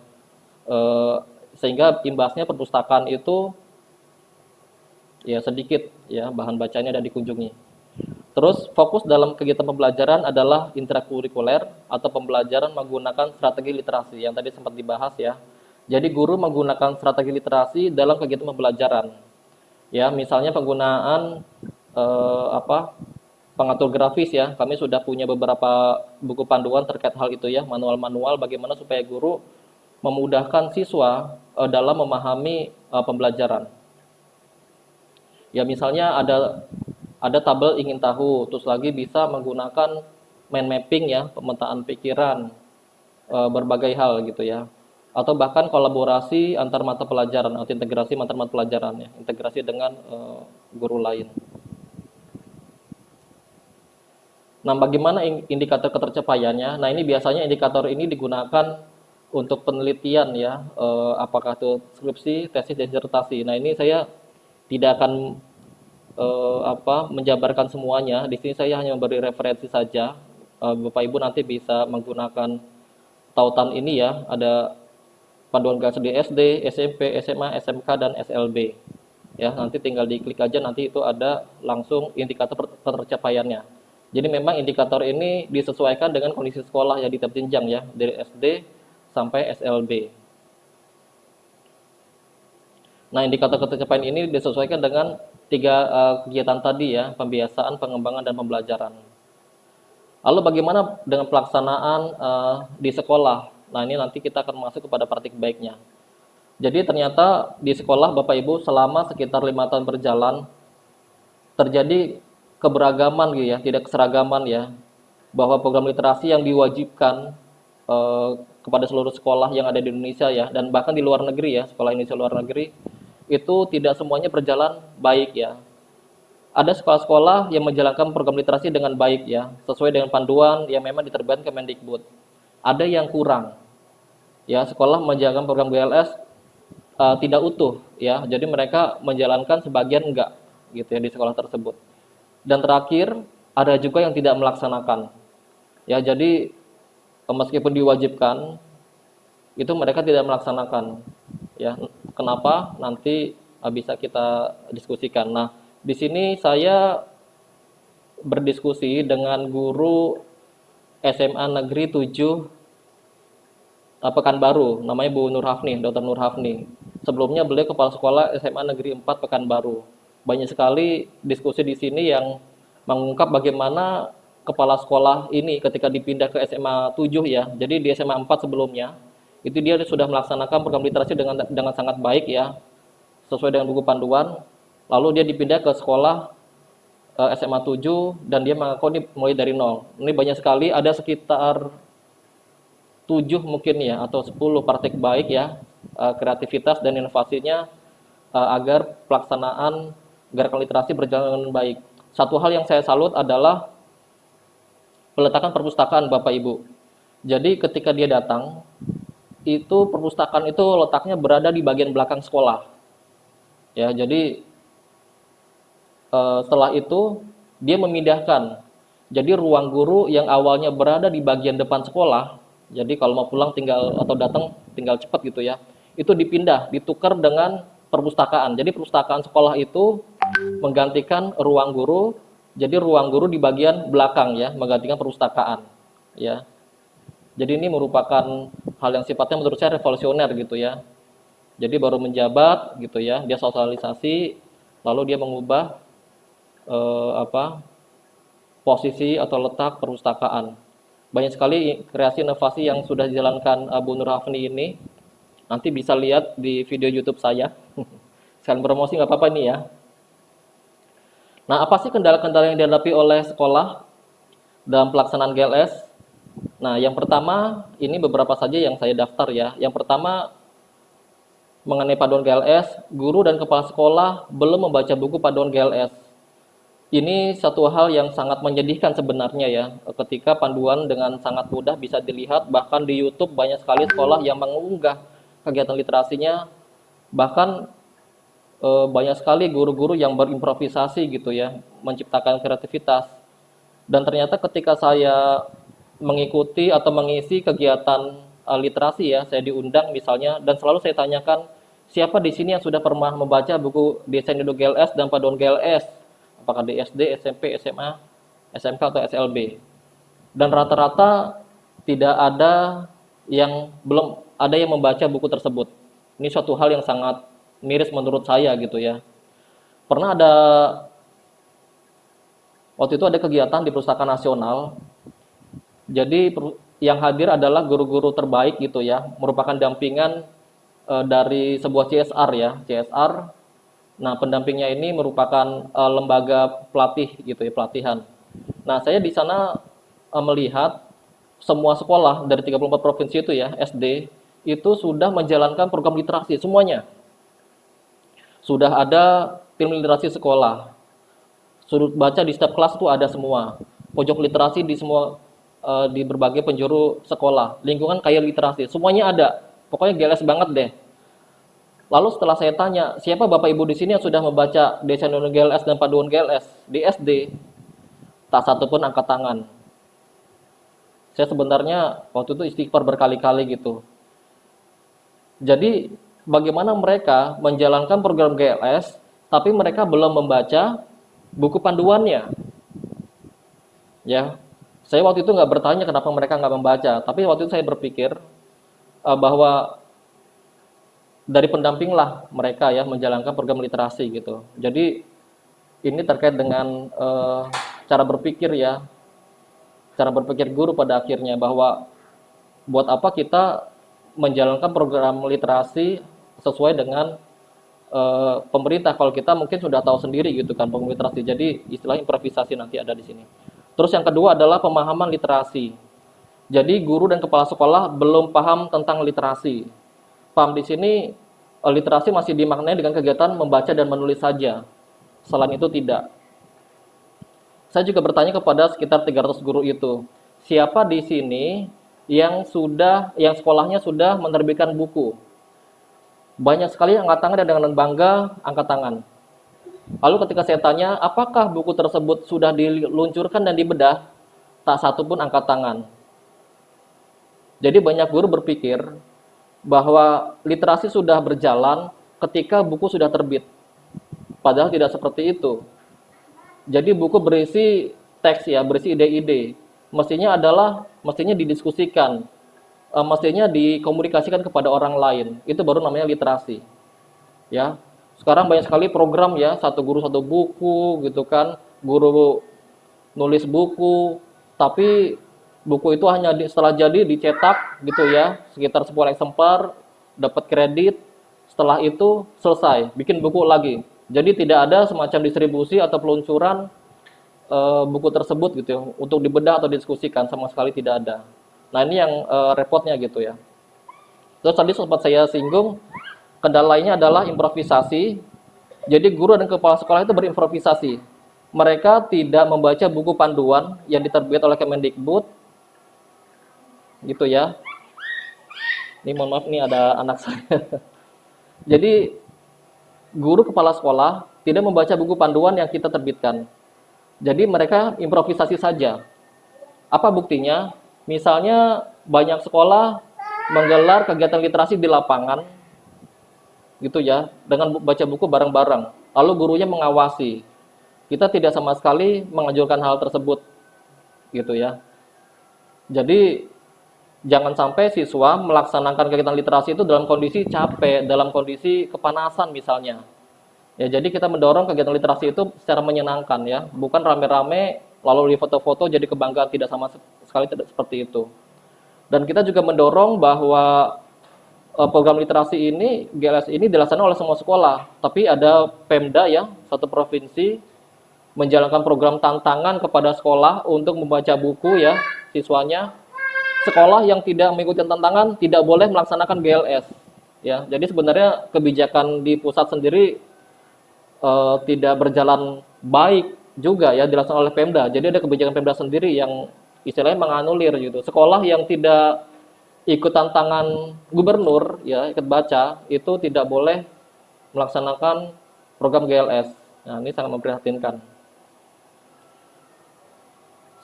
Sehingga imbasnya perpustakaan itu ya sedikit ya bahan bacanya dan dikunjungi. Terus fokus dalam kegiatan pembelajaran adalah intrakurikuler atau pembelajaran menggunakan strategi literasi yang tadi sempat dibahas ya. Jadi guru menggunakan strategi literasi dalam kegiatan pembelajaran. Ya, misalnya penggunaan pengatur grafis ya. Kami sudah punya beberapa buku panduan terkait hal itu ya, manual-manual bagaimana supaya guru memudahkan siswa dalam memahami pembelajaran. Ya misalnya ada tabel ingin tahu, terus lagi bisa menggunakan mind mapping ya, pemetaan pikiran, berbagai hal gitu ya. Atau bahkan kolaborasi antar mata pelajaran atau integrasi antar mata pelajaran ya, integrasi dengan guru lain. Nah, bagaimana indikator ketercapaiannya? Nah, ini biasanya indikator ini digunakan untuk penelitian ya, apakah itu skripsi, tesis, disertasi. Nah, ini saya tidak akan menjabarkan semuanya. Di sini saya hanya memberi referensi saja. Bapak Ibu nanti bisa menggunakan tautan ini ya, ada panduan kelas di SD, SMP, SMA, SMK, dan SLB. Ya, nanti tinggal diklik aja, nanti itu ada langsung indikator ketercapaiannya. Jadi memang indikator ini disesuaikan dengan kondisi sekolah ya di tiap jenjang ya, dari SD sampai SLB. Nah, indikator ketercapaian ini disesuaikan dengan tiga kegiatan tadi ya, pembiasaan, pengembangan, dan pembelajaran. Lalu bagaimana dengan pelaksanaan di sekolah? Nah, ini nanti kita akan masuk kepada praktik baiknya. Jadi ternyata di sekolah Bapak Ibu selama sekitar 5 tahun berjalan terjadi keberagaman gitu ya, tidak keseragaman ya, bahwa program literasi yang diwajibkan kepada seluruh sekolah yang ada di Indonesia ya, dan bahkan di luar negeri ya, sekolah Indonesia luar negeri, itu tidak semuanya berjalan baik ya. Ada sekolah-sekolah yang menjalankan program literasi dengan baik ya, sesuai dengan panduan yang memang diterbitkan Kemendikbud. Ada yang kurang ya, sekolah menjalankan program GLS tidak utuh ya, jadi mereka menjalankan sebagian enggak gitu ya di sekolah tersebut. Dan terakhir ada juga yang tidak melaksanakan ya, jadi meskipun diwajibkan itu mereka tidak melaksanakan ya. Kenapa? Nanti bisa kita diskusikan. Nah, di sini saya berdiskusi dengan guru SMA Negeri 7 Pekanbaru, namanya Bu Nur Hafni, Dr. Nur Hafni. Sebelumnya beliau kepala sekolah SMA Negeri 4 Pekanbaru. Banyak sekali diskusi di sini yang mengungkap bagaimana kepala sekolah ini ketika dipindah ke SMA 7 ya. Jadi di SMA 4 sebelumnya itu dia sudah melaksanakan program literasi dengan sangat baik ya, sesuai dengan buku panduan. Lalu dia dipindah ke sekolah SMA 7 dan dia mengaku ini mulai dari nol. Ini banyak sekali, ada sekitar 7 mungkin ya atau 10 praktik baik ya, kreativitas dan inovasinya agar pelaksanaan gerakan literasi berjalan dengan baik. Satu hal yang saya salut adalah peletakan perpustakaan Bapak Ibu. Jadi ketika dia datang, itu perpustakaan itu letaknya berada di bagian belakang sekolah. Ya, jadi setelah itu dia memindahkan. Jadi ruang guru yang awalnya berada di bagian depan sekolah, jadi kalau mau pulang tinggal atau datang tinggal cepat gitu ya, itu dipindah, ditukar dengan perpustakaan. Jadi perpustakaan sekolah itu menggantikan ruang guru, jadi ruang guru di bagian belakang ya, menggantikan perpustakaan ya. Jadi ini merupakan hal yang sifatnya menurut saya revolusioner gitu ya. Jadi baru menjabat gitu ya, dia sosialisasi, lalu dia mengubah posisi atau letak perpustakaan. Banyak sekali kreasi inovasi yang sudah dijalankan Bu Nur Hafni ini. Nanti bisa lihat di video YouTube saya. Sekalian promosi nggak apa-apa ini ya. Nah, apa sih kendala-kendala yang dihadapi oleh sekolah dalam pelaksanaan GLS? Nah, yang pertama, ini beberapa saja yang saya daftar ya. Yang pertama, mengenai panduan GLS, guru dan kepala sekolah belum membaca buku panduan GLS. Ini satu hal yang sangat menyedihkan sebenarnya ya, ketika panduan dengan sangat mudah bisa dilihat, bahkan di YouTube banyak sekali sekolah yang mengunggah kegiatan literasinya, bahkan banyak sekali guru-guru yang berimprovisasi gitu ya, menciptakan kreativitas. Dan ternyata ketika saya mengikuti atau mengisi kegiatan literasi ya, saya diundang misalnya, dan selalu saya tanyakan, siapa di sini yang sudah pernah membaca buku desain induk GLS dan panduan GLS? Apakah di SD, SMP, SMA, SMK, atau SLB. Dan rata-rata tidak ada yang belum ada yang membaca buku tersebut. Ini suatu hal yang sangat miris menurut saya gitu ya. Pernah ada, waktu itu ada kegiatan di Perpustakaan Nasional. Jadi yang hadir adalah guru-guru terbaik gitu ya, merupakan dampingan dari sebuah CSR ya, CSR Nah, pendampingnya ini merupakan lembaga pelatih gitu ya, pelatihan. Nah, saya di sana melihat semua sekolah dari 34 provinsi itu ya, SD, itu sudah menjalankan program literasi semuanya. Sudah ada tim literasi sekolah. Sudut baca di setiap kelas itu ada semua. Pojok literasi di semua di berbagai penjuru sekolah. Lingkungan kaya literasi, semuanya ada. Pokoknya GLS banget deh. Lalu setelah saya tanya, siapa Bapak Ibu di sini yang sudah membaca Desain GLS dan Panduan GLS di SD? Tak satu pun angkat tangan. Saya sebenarnya waktu itu istighfar berkali-kali gitu. Jadi bagaimana mereka menjalankan program GLS, tapi mereka belum membaca buku panduannya. Ya, saya waktu itu nggak bertanya kenapa mereka nggak membaca, tapi waktu itu saya berpikir bahwa dari pendamping lah mereka ya menjalankan program literasi gitu. Jadi ini terkait dengan cara berpikir ya, cara berpikir guru pada akhirnya bahwa buat apa kita menjalankan program literasi sesuai dengan pemerintah kalau kita mungkin sudah tahu sendiri gitu kan program literasi. Jadi istilah improvisasi nanti ada di sini. Terus yang kedua adalah pemahaman literasi. Jadi guru dan kepala sekolah belum paham tentang literasi. Paham di sini literasi masih dimaknai dengan kegiatan membaca dan menulis saja. Selain itu tidak. Saya juga bertanya kepada sekitar 300 guru itu, siapa di sini yang sekolahnya sudah menerbitkan buku? Banyak sekali yang angkat tangan dan dengan bangga angkat tangan. Lalu ketika saya tanya, apakah buku tersebut sudah diluncurkan dan dibedah? Tak satu pun angkat tangan. Jadi banyak guru berpikir bahwa literasi sudah berjalan ketika buku sudah terbit. Padahal tidak seperti itu. Jadi buku berisi teks ya, berisi ide-ide. Mestinya didiskusikan, mestinya dikomunikasikan kepada orang lain. Itu baru namanya literasi. Ya. Sekarang banyak sekali program ya, satu guru satu buku gitu kan. Guru nulis buku, tapi buku itu hanya setelah jadi dicetak gitu ya, sekitar 10 eksemplar, dapat kredit. Setelah itu selesai, bikin buku lagi. Jadi tidak ada semacam distribusi atau peluncuran buku tersebut gitu ya, untuk dibedah atau didiskusikan, sama sekali tidak ada. Nah ini yang repotnya gitu ya. Terus tadi sempat saya singgung, kendala lainnya adalah improvisasi. Jadi guru dan kepala sekolah itu berimprovisasi. Mereka tidak membaca buku panduan yang diterbitkan oleh Kemendikbud, gitu ya. Ini mohon maaf, ini ada anak saya. Jadi guru kepala sekolah tidak membaca buku panduan yang kita terbitkan. Jadi mereka improvisasi saja. Apa buktinya? Misalnya banyak sekolah menggelar kegiatan literasi di lapangan, gitu ya, dengan baca buku bareng-bareng. Lalu gurunya mengawasi. Kita tidak sama sekali menganjurkan hal tersebut, gitu ya. Jadi jangan sampai siswa melaksanakan kegiatan literasi itu dalam kondisi capek, dalam kondisi kepanasan misalnya. Ya, jadi kita mendorong kegiatan literasi itu secara menyenangkan ya, bukan rame-rame lalu di foto-foto jadi kebanggaan, tidak sama sekali, tidak seperti itu. Dan kita juga mendorong bahwa program literasi ini, GLS ini dilaksanakan oleh semua sekolah, tapi ada Pemda ya, satu provinsi menjalankan program tantangan kepada sekolah untuk membaca buku ya siswanya. Sekolah yang tidak mengikuti tantangan tidak boleh melaksanakan GLS ya. Jadi sebenarnya kebijakan di pusat sendiri tidak berjalan baik juga ya, dilaksanakan oleh Pemda. Jadi ada kebijakan Pemda sendiri yang istilahnya menganulir gitu. Sekolah yang tidak ikut tantangan gubernur ya, ikut baca, itu tidak boleh melaksanakan program GLS. Nah, ini sangat memprihatinkan.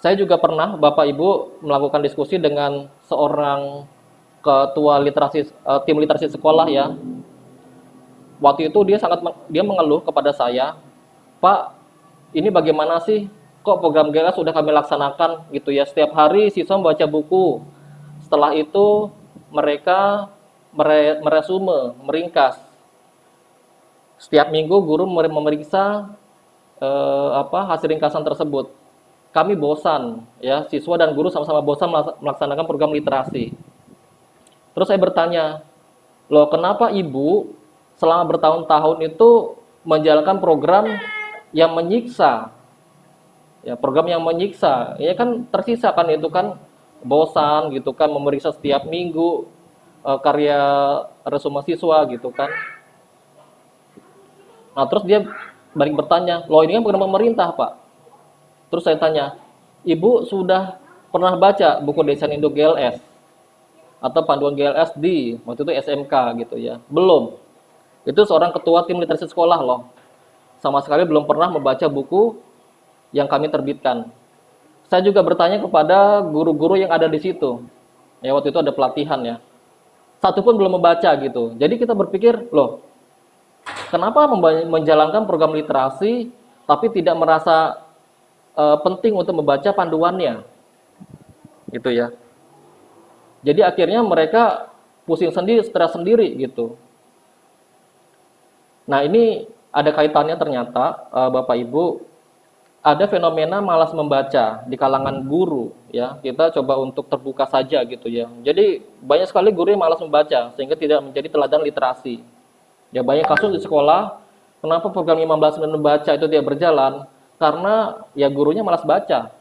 Saya juga pernah Bapak Ibu melakukan diskusi dengan seorang ketua literasi tim literasi sekolah ya. Waktu itu dia mengeluh kepada saya, "Pak, ini bagaimana sih? Kok program GLS sudah kami laksanakan gitu ya. Setiap hari siswa membaca buku. Setelah itu mereka meresume, meringkas. Setiap minggu guru memeriksa hasil ringkasan tersebut. Kami bosan, ya, siswa dan guru sama-sama bosan melaksanakan program literasi." Terus saya bertanya, "Loh, kenapa Ibu selama bertahun-tahun itu menjalankan program yang menyiksa, ya program yang menyiksa, ya kan tersisa kan itu kan bosan gitu kan, memeriksa setiap minggu karya resume siswa gitu kan. Nah terus dia balik bertanya, loh ini kan program pemerintah Pak. Terus saya tanya, Ibu sudah pernah baca buku desain induk GLS atau panduan GLS di waktu itu SMK gitu ya? Belum. Itu seorang ketua tim literasi sekolah loh. Sama sekali belum pernah membaca buku yang kami terbitkan. Saya juga bertanya kepada guru-guru yang ada di situ. Ya waktu itu ada pelatihan ya. Satu pun belum membaca gitu. Jadi kita berpikir, loh, kenapa menjalankan program literasi tapi tidak merasa penting untuk membaca panduannya? Gitu ya. Jadi akhirnya mereka pusing sendiri, stres sendiri gitu. Nah, ini ada kaitannya ternyata Bapak Ibu, ada fenomena malas membaca di kalangan guru ya. Kita coba untuk terbuka saja gitu ya. Jadi banyak sekali guru yang malas membaca sehingga tidak menjadi teladan literasi. Ya banyak kasus di sekolah, kenapa program 15 menit membaca itu tidak berjalan? Karena ya gurunya malas baca.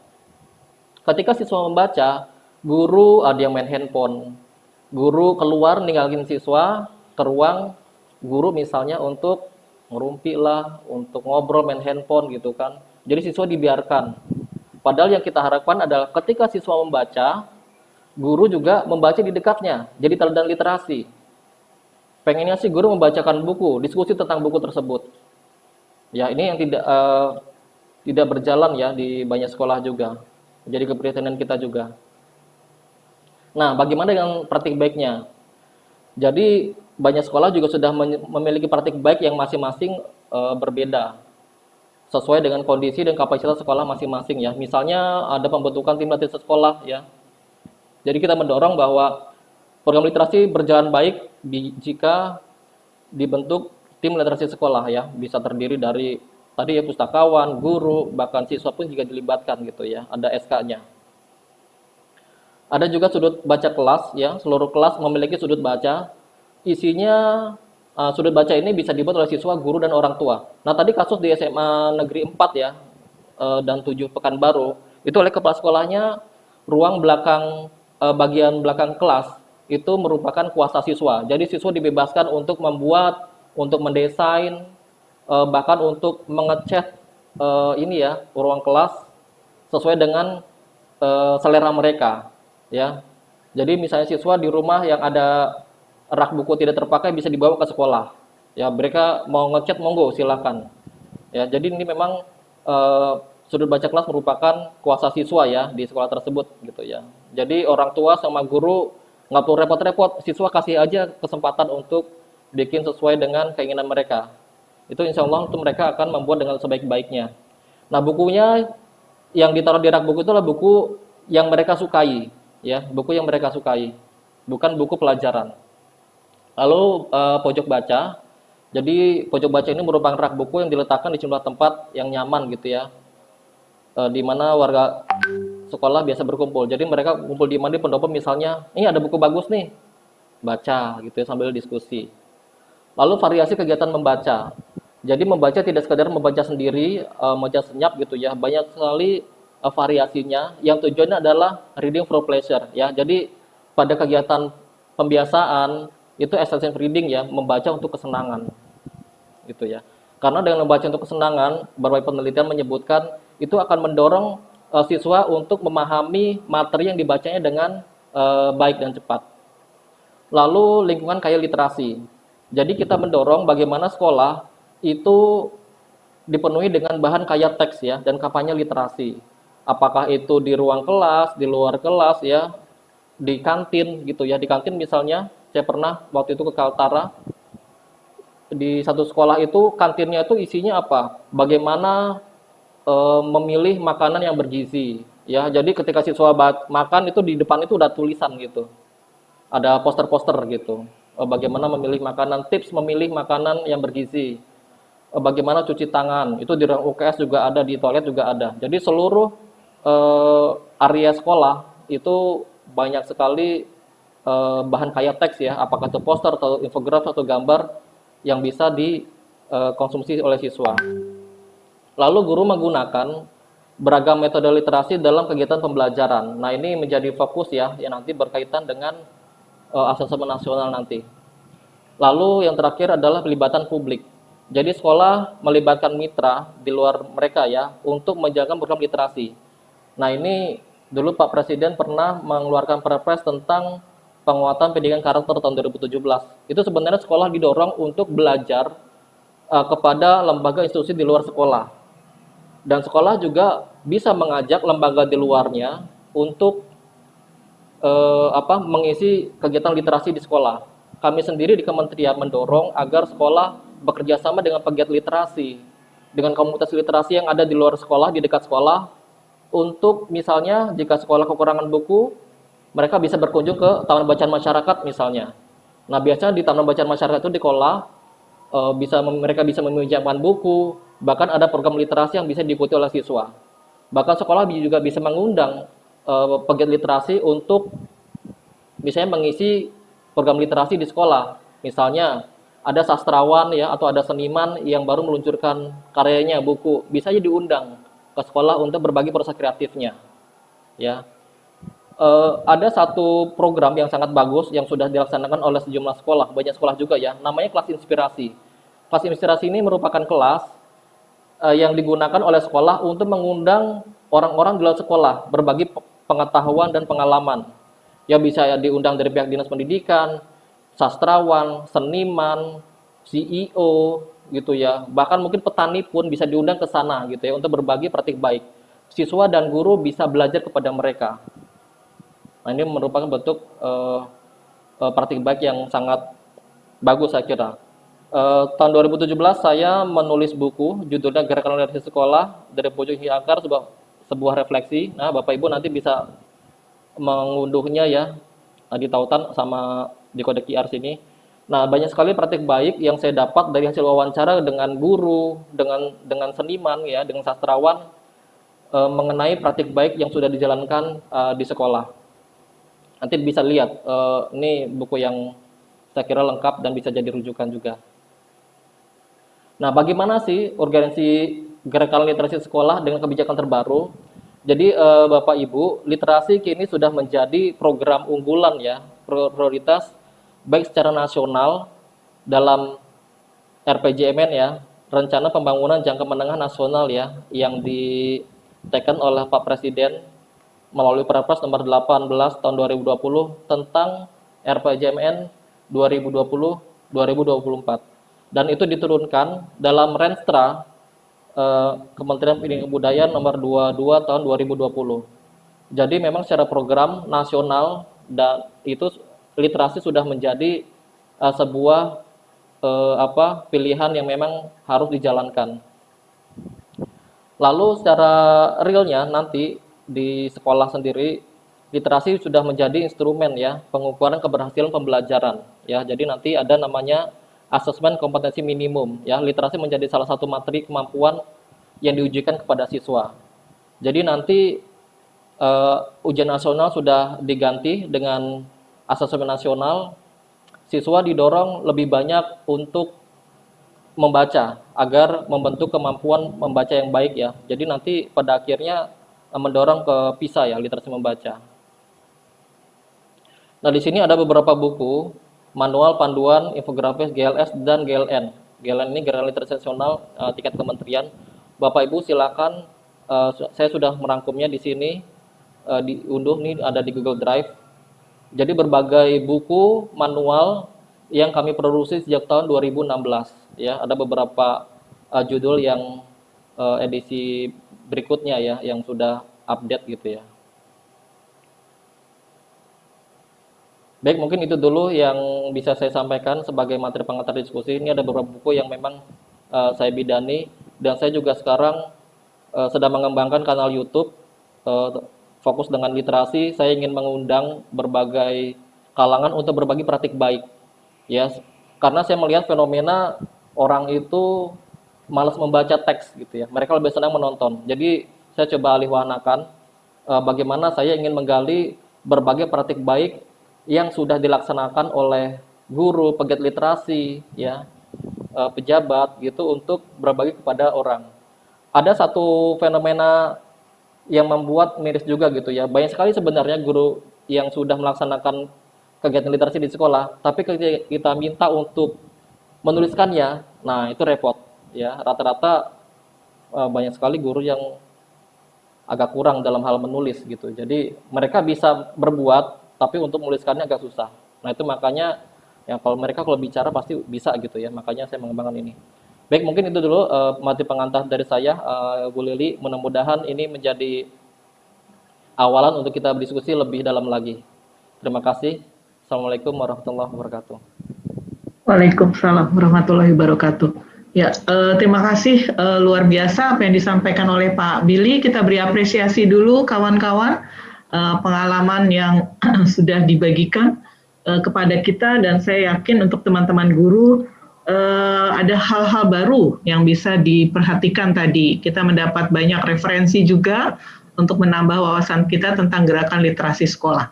Ketika siswa membaca, guru ada yang main handphone. Guru keluar ninggalin siswa ke ruang guru misalnya untuk ngerumpi lah, untuk ngobrol main handphone gitu kan. Jadi siswa dibiarkan. Padahal yang kita harapkan adalah ketika siswa membaca, guru juga membaca di dekatnya. Jadi teladan literasi. Pengennya sih guru membacakan buku, diskusi tentang buku tersebut. Ya ini yang tidak berjalan ya di banyak sekolah juga. Jadi keprihatinan kita juga. Nah, bagaimana dengan praktik baiknya? Jadi banyak sekolah juga sudah memiliki praktik baik yang masing-masing berbeda sesuai dengan kondisi dan kapasitas sekolah masing-masing ya. Misalnya ada pembentukan tim literasi sekolah ya. Jadi kita mendorong bahwa program literasi berjalan baik jika dibentuk tim literasi sekolah ya. Bisa terdiri dari tadi ya pustakawan, guru, bahkan siswa pun juga dilibatkan gitu ya. Ada SK-nya. Ada juga sudut baca kelas ya. Seluruh kelas memiliki sudut baca. Isinya sudut baca ini bisa dibuat oleh siswa, guru, dan orang tua. Nah, tadi kasus di SMA Negeri 4 ya, dan 7 Pekanbaru, itu oleh kepala sekolahnya, ruang belakang, bagian belakang kelas, itu merupakan kuasa siswa. Jadi siswa dibebaskan untuk membuat, untuk mendesain, bahkan untuk mengecat ini ya, ruang kelas, sesuai dengan selera mereka. Ya. Jadi misalnya siswa di rumah yang ada rak buku tidak terpakai bisa dibawa ke sekolah. Ya, mereka mau ngecat monggo silakan. Ya, jadi ini memang sudut baca kelas merupakan kuasa siswa ya di sekolah tersebut gitu ya. Jadi orang tua sama guru nggak perlu repot-repot, siswa kasih aja kesempatan untuk bikin sesuai dengan keinginan mereka. Itu insya Allah itu mereka akan membuat dengan sebaik-baiknya. Nah, bukunya yang ditaruh di rak buku itu adalah buku yang mereka sukai, ya, buku yang mereka sukai, bukan buku pelajaran. Lalu pojok baca, jadi pojok baca ini merupakan rak buku yang diletakkan di sejumlah tempat yang nyaman gitu ya, di mana warga sekolah biasa berkumpul. Jadi mereka kumpul di mana di pendopo misalnya, ini ada buku bagus nih, baca gitu ya sambil diskusi. Lalu variasi kegiatan membaca. Jadi membaca tidak sekadar membaca sendiri, membaca senyap gitu ya, banyak sekali variasinya. Yang tujuannya adalah reading for pleasure ya. Jadi pada kegiatan pembiasaan itu extensive reading ya, membaca untuk kesenangan gitu ya. Karena dengan membaca untuk kesenangan, berbagai penelitian menyebutkan itu akan mendorong siswa untuk memahami materi yang dibacanya dengan baik dan cepat. Lalu lingkungan kaya literasi. Jadi kita mendorong bagaimana sekolah itu dipenuhi dengan bahan kaya teks ya dan kampanye literasi. Apakah itu di ruang kelas, di luar kelas ya, di kantin gitu ya. Di kantin misalnya saya pernah waktu itu ke Kaltara, di satu sekolah itu kantinnya itu isinya apa? Bagaimana memilih makanan yang bergizi. Ya, jadi ketika siswa makan itu di depan itu udah tulisan gitu, ada poster-poster gitu. Bagaimana memilih makanan, tips memilih makanan yang bergizi. Bagaimana cuci tangan, itu di ruang UKS juga ada, di toilet juga ada. Jadi seluruh area sekolah itu banyak sekali bahan kaya teks ya, apakah itu poster atau infografis atau gambar yang bisa konsumsi oleh siswa. Lalu guru menggunakan beragam metode literasi dalam kegiatan pembelajaran. Nah, ini menjadi fokus ya, yang nanti berkaitan dengan asesmen nasional nanti. Lalu yang terakhir adalah pelibatan publik. Jadi sekolah melibatkan mitra di luar mereka ya untuk menjaga program literasi. Nah, ini dulu Pak Presiden pernah mengeluarkan Perpres tentang penguatan pendidikan karakter tahun 2017. Itu sebenarnya sekolah didorong untuk belajar kepada lembaga institusi di luar sekolah. Dan sekolah juga bisa mengajak lembaga di luarnya untuk mengisi kegiatan literasi di sekolah. Kami sendiri di kementerian mendorong agar sekolah bekerja sama dengan pegiat literasi, dengan komunitas literasi yang ada di luar sekolah, di dekat sekolah, untuk misalnya jika sekolah kekurangan buku, mereka bisa berkunjung ke Taman Bacaan Masyarakat misalnya. Nah, biasanya di Taman Bacaan Masyarakat itu di sekolah mereka bisa meminjamkan buku, bahkan ada program literasi yang bisa diikuti oleh siswa. Bahkan sekolah juga bisa mengundang pegiat literasi untuk misalnya mengisi program literasi di sekolah. Misalnya ada sastrawan ya atau ada seniman yang baru meluncurkan karyanya buku, bisa aja diundang ke sekolah untuk berbagi proses kreatifnya. Ya, ada satu program yang sangat bagus yang sudah dilaksanakan oleh sejumlah sekolah, banyak sekolah juga ya, namanya kelas inspirasi. Kelas inspirasi ini merupakan kelas yang digunakan oleh sekolah untuk mengundang orang-orang di luar sekolah, berbagi pengetahuan dan pengalaman. Ya bisa diundang dari pihak dinas pendidikan, sastrawan, seniman, CEO gitu ya. Bahkan mungkin petani pun bisa diundang ke sana gitu ya untuk berbagi praktik baik. Siswa dan guru bisa belajar kepada mereka. Nah, ini merupakan bentuk praktik baik yang sangat bagus saya kira. Tahun 2017 saya menulis buku judulnya Gerakan Literasi Sekolah dari Pojok Hingga Akar, sebuah refleksi. Nah, Bapak Ibu nanti bisa mengunduhnya ya di tautan sama di kode QR sini. Nah, banyak sekali praktik baik yang saya dapat dari hasil wawancara dengan guru, dengan seniman ya, dengan sastrawan mengenai praktik baik yang sudah dijalankan di sekolah. Nanti bisa lihat ini buku yang saya kira lengkap dan bisa jadi rujukan juga. Nah, bagaimana sih organisasi Gerakan Literasi Sekolah dengan kebijakan terbaru? Jadi Bapak Ibu, literasi kini sudah menjadi program unggulan ya, prioritas baik secara nasional dalam RPJMN ya, Rencana Pembangunan Jangka Menengah Nasional ya, yang diteken oleh Pak Presiden melalui Perpres nomor 18 tahun 2020 tentang RPJMN 2020-2024. Dan itu diturunkan dalam Renstra Kementerian Pendidikan dan Kebudayaan nomor 22 tahun 2020. Jadi memang secara program nasional dan itu literasi sudah menjadi sebuah pilihan yang memang harus dijalankan. Lalu secara realnya nanti di sekolah sendiri literasi sudah menjadi instrumen ya pengukuran keberhasilan pembelajaran ya. Jadi nanti ada namanya asesmen kompetensi minimum ya. Literasi menjadi salah satu materi kemampuan yang diujikan kepada siswa. Jadi nanti ujian nasional sudah diganti dengan asesmen nasional. Siswa didorong lebih banyak untuk membaca agar membentuk kemampuan membaca yang baik ya. Jadi nanti pada akhirnya mendorong ke PISA ya, literasi membaca. Nah, di sini ada beberapa buku, manual panduan infografis GLS dan GLN. GLN ini Gerakan Literasi Nasional tingkat kementerian. Bapak Ibu silakan, saya sudah merangkumnya di sini, diunduh nih ada di Google Drive. Jadi berbagai buku manual yang kami produksi sejak tahun 2016 ya, ada beberapa judul yang edisi berikutnya ya yang sudah update gitu ya. Baik, mungkin itu dulu yang bisa saya sampaikan sebagai materi pengantar diskusi. Ini ada beberapa buku yang memang saya bidani dan saya juga sekarang sedang mengembangkan kanal YouTube fokus dengan literasi. Saya ingin mengundang berbagai kalangan untuk berbagi praktik baik ya, karena saya melihat fenomena orang itu malas membaca teks gitu ya, mereka lebih senang menonton. Jadi saya coba alih wahanakan bagaimana saya ingin menggali berbagai praktik baik yang sudah dilaksanakan oleh guru, pegiat literasi ya, pejabat gitu untuk berbagi kepada orang. Ada satu fenomena yang membuat miris juga gitu ya. Banyak sekali sebenarnya guru yang sudah melaksanakan kegiatan literasi di sekolah, tapi ketika kita minta untuk menuliskannya, nah itu repot ya. Rata-rata banyak sekali guru yang agak kurang dalam hal menulis gitu. Jadi mereka bisa berbuat, tapi untuk menuliskannya agak susah. Nah itu makanya ya kalau bicara pasti bisa gitu ya. Makanya saya mengembangkan ini. Baik, mungkin itu dulu materi pengantar dari saya, Bu Lili. Mudah-mudahan ini menjadi awalan untuk kita berdiskusi lebih dalam lagi. Terima kasih. Assalamualaikum warahmatullahi wabarakatuh. Waalaikumsalam warahmatullahi wabarakatuh. Ya, terima kasih luar biasa apa yang disampaikan oleh Pak Billy. Kita beri apresiasi dulu kawan-kawan pengalaman yang sudah dibagikan kepada kita, dan saya yakin untuk teman-teman guru ada hal-hal baru yang bisa diperhatikan tadi. Kita mendapat banyak referensi juga untuk menambah wawasan kita tentang gerakan literasi sekolah.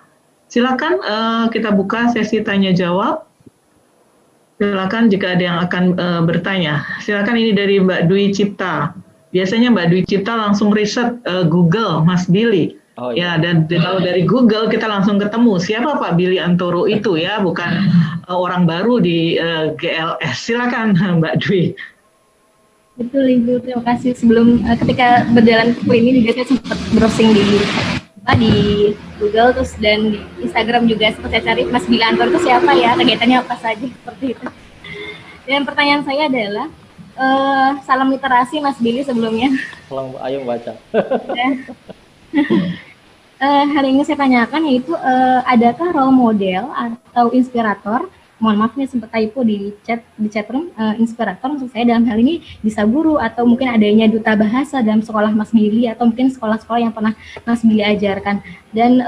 Silakan kita buka sesi tanya jawab. Silakan jika ada yang akan bertanya. Silakan, ini dari Mbak Dwi Cipta. Biasanya Mbak Dwi Cipta langsung riset Google, Mas Billy. Oh, iya. Ya, dan kalau dari Google kita langsung ketemu siapa Pak Billy Antoro itu ya, bukan orang baru di GLS. Silakan Mbak Dwi. Betul Ibu, terima kasih. Sebelum ketika berjalan ke ini juga saya sempat browsing di Google, terus dan di Instagram juga sempat saya cari Mas Billy Antoro itu siapa ya, kegiatannya apa saja, seperti itu. Dan pertanyaan saya adalah salam literasi Mas Billy sebelumnya. Tolong ayo baca. Hari ini saya tanyakan yaitu adakah role model atau inspirator, mohon maaf nih sempat typo di chat room, inspirator maksud saya dalam hal ini bisa guru atau mungkin adanya duta bahasa dalam sekolah Mas Billy atau mungkin sekolah-sekolah yang pernah Mas Billy ajarkan. Dan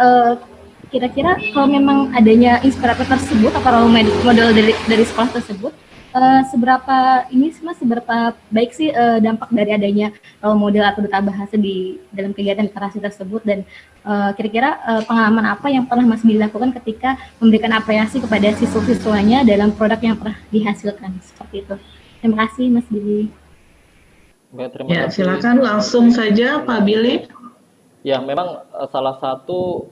kira-kira kalau memang adanya inspirator tersebut atau role model dari sekolah tersebut, seberapa baik sih dampak dari adanya role model atau duta bahasa di dalam kegiatan literasi tersebut, dan kira-kira pengalaman apa yang pernah Mas Billy lakukan ketika memberikan apresiasi kepada siswa-siswanya dalam produk yang pernah dihasilkan, seperti itu. Terima kasih Mas Billy. Ya, silakan langsung saja Pak Billy. Ya, memang salah satu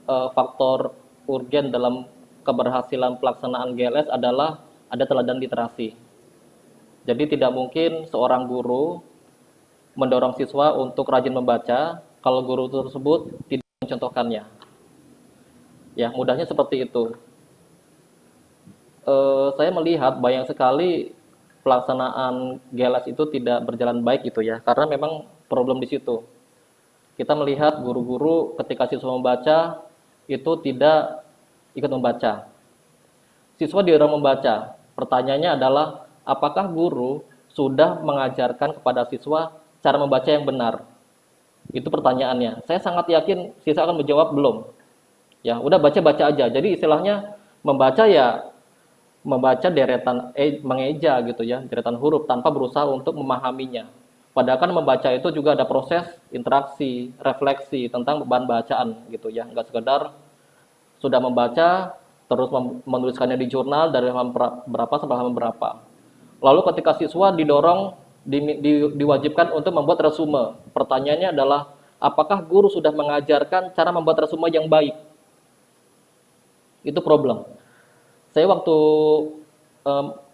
faktor urgen dalam keberhasilan pelaksanaan GLS adalah ada teladan literasi. Jadi tidak mungkin seorang guru mendorong siswa untuk rajin membaca kalau guru tersebut tidak mencontohkannya. Ya, mudahnya seperti itu. Saya melihat banyak sekali pelaksanaan GLS itu tidak berjalan baik gitu ya, karena memang problem di situ. Kita melihat guru-guru ketika siswa membaca itu tidak ikut membaca. Siswa didorong membaca. Pertanyaannya adalah, apakah guru sudah mengajarkan kepada siswa cara membaca yang benar? Itu pertanyaannya. Saya sangat yakin siswa akan menjawab belum. Ya, udah baca-baca aja. Jadi istilahnya membaca ya membaca deretan mengeja gitu ya, deretan huruf tanpa berusaha untuk memahaminya. Padahal kan membaca itu juga ada proses interaksi, refleksi tentang bahan bacaan gitu ya. Enggak sekedar sudah membaca terus menuliskannya di jurnal dari halaman berapa sampai halaman berapa. Lalu ketika siswa didorong, diwajibkan untuk membuat resume. Pertanyaannya adalah, apakah guru sudah mengajarkan cara membuat resume yang baik? Itu problem. Saya waktu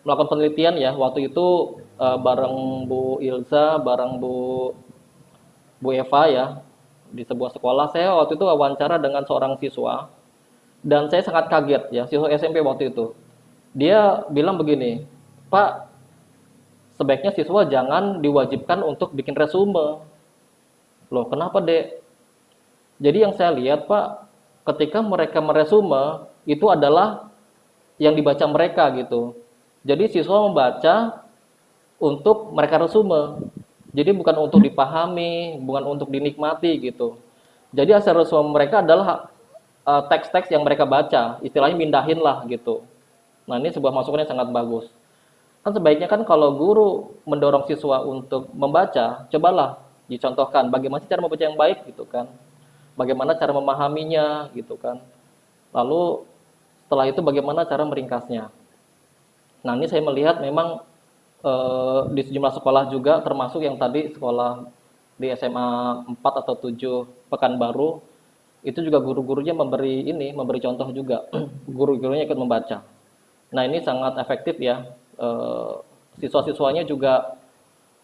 melakukan penelitian ya, waktu itu bareng Bu Ilza, bareng Bu Eva ya, di sebuah sekolah. Saya waktu itu wawancara dengan seorang siswa. Dan saya sangat kaget ya, siswa SMP waktu itu. Dia bilang begini, Pak, sebaiknya siswa jangan diwajibkan untuk bikin resume. Loh, kenapa Dek? Jadi yang saya lihat Pak, ketika mereka meresume, itu adalah yang dibaca mereka gitu. Jadi siswa membaca untuk mereka resume. Jadi bukan untuk dipahami, bukan untuk dinikmati gitu. Jadi hasil resume mereka adalah teks-teks yang mereka baca, istilahnya mindahin lah gitu. Nah ini sebuah masukan yang sangat bagus. Kan sebaiknya kan kalau guru mendorong siswa untuk membaca, cobalah dicontohkan bagaimana cara membaca yang baik gitu kan. Bagaimana cara memahaminya gitu kan. Lalu setelah itu bagaimana cara meringkasnya. Nah ini saya melihat memang di sejumlah sekolah juga, termasuk yang tadi sekolah di SMA 4 atau 7 Pekanbaru, itu juga guru-gurunya memberi contoh juga. Guru-gurunya ikut membaca. Nah, ini sangat efektif ya. Siswa-siswanya juga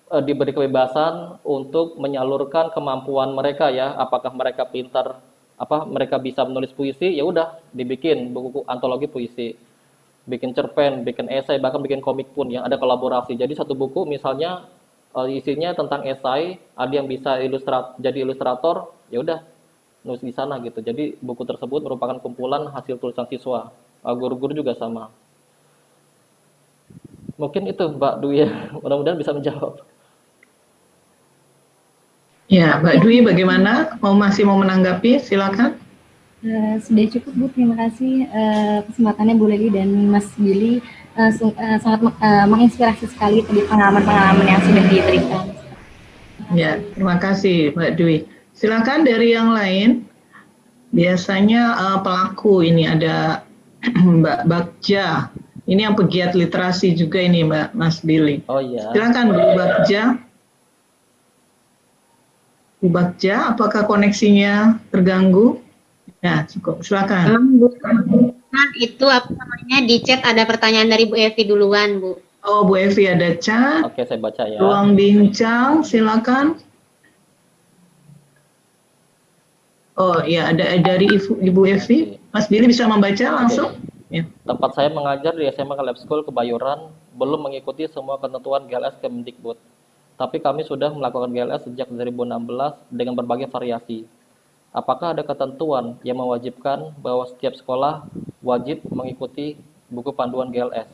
diberi kebebasan untuk menyalurkan kemampuan mereka ya. Apakah mereka pintar, mereka bisa menulis puisi, ya udah dibikin buku antologi puisi, bikin cerpen, bikin esai, bahkan bikin komik pun yang ada kolaborasi. Jadi satu buku misalnya isinya tentang esai, ada yang bisa jadi ilustrator, ya udah nulis di sana gitu. Jadi buku tersebut merupakan kumpulan hasil tulisan siswa. Guru-guru juga sama. Mungkin itu Mbak Dwi ya. Mudah-mudahan bisa menjawab. Ya, Mbak Dwi bagaimana? Masih mau menanggapi? Silakan. Sudah cukup Bu, terima kasih kesempatannya Bu Leli dan Mas Billy, sangat menginspirasi sekali tadi pengalaman-pengalaman yang sudah diberikan. Ya, terima kasih Mbak Dwi. Silakan dari yang lain. Biasanya pelaku ini ada Mbak Bagja. Ini yang pegiat literasi juga ini Mas Billy. Oh iya. Silakan Bu Bagja. Bu Bagja, apakah koneksinya terganggu? Ya, cukup. Silakan. Bu, itu apa namanya di chat ada pertanyaan dari Bu Evi duluan, Bu. Oh, Bu Evi ada chat. Oke, saya baca ya. Ruang bincang, silakan. Oh ya, ada dari Ibu Evi. Mas Billy bisa membaca langsung? Ya. Tempat saya mengajar di SMA Lab School Kebayoran belum mengikuti semua ketentuan GLS Kemdikbud. Tapi kami sudah melakukan GLS sejak 2016 dengan berbagai variasi. Apakah ada ketentuan yang mewajibkan bahwa setiap sekolah wajib mengikuti buku panduan GLS?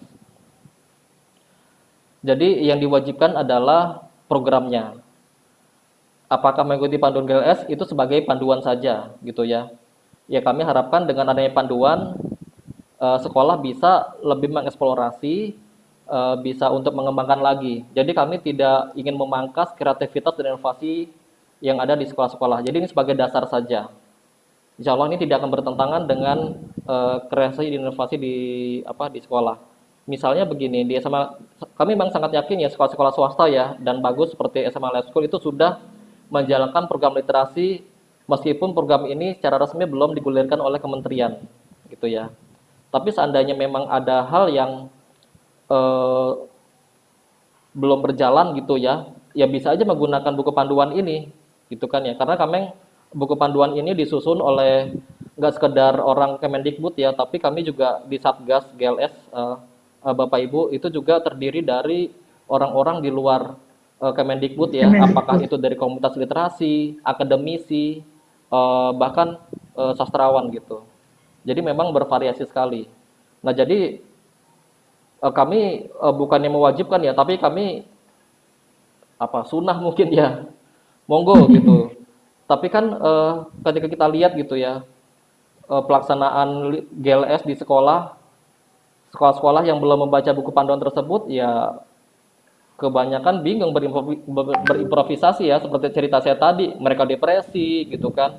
Jadi yang diwajibkan adalah programnya. Apakah mengikuti panduan GLS itu sebagai panduan saja gitu ya. Ya kami harapkan dengan adanya panduan sekolah bisa lebih mengeksplorasi, bisa untuk mengembangkan lagi. Jadi kami tidak ingin memangkas kreativitas dan inovasi yang ada di sekolah-sekolah. Jadi ini sebagai dasar saja. Insya Allah ini tidak akan bertentangan dengan kreasi dan inovasi di sekolah. Misalnya begini, di SMA kami memang sangat yakin ya sekolah-sekolah swasta ya dan bagus seperti SMA Lab School itu sudah menjalankan program literasi meskipun program ini secara resmi belum digulirkan oleh kementerian gitu ya. Tapi seandainya memang ada hal yang belum berjalan gitu ya, ya bisa aja menggunakan buku panduan ini gitu kan ya. Karena kami buku panduan ini disusun oleh nggak sekedar orang Kemendikbud ya, tapi kami juga di Satgas GLS Bapak Ibu itu juga terdiri dari orang-orang di luar Kemendikbud ya, apakah itu dari komunitas literasi, akademisi, bahkan sastrawan gitu. Jadi memang bervariasi sekali. Nah jadi kami bukannya mewajibkan ya, tapi kami sunnah mungkin ya, monggo gitu. Tapi kan ketika kita lihat gitu ya, pelaksanaan GLS di sekolah-sekolah yang belum membaca buku panduan tersebut ya kebanyakan bingung berimprovisasi ya, seperti cerita saya tadi, mereka depresi gitu kan.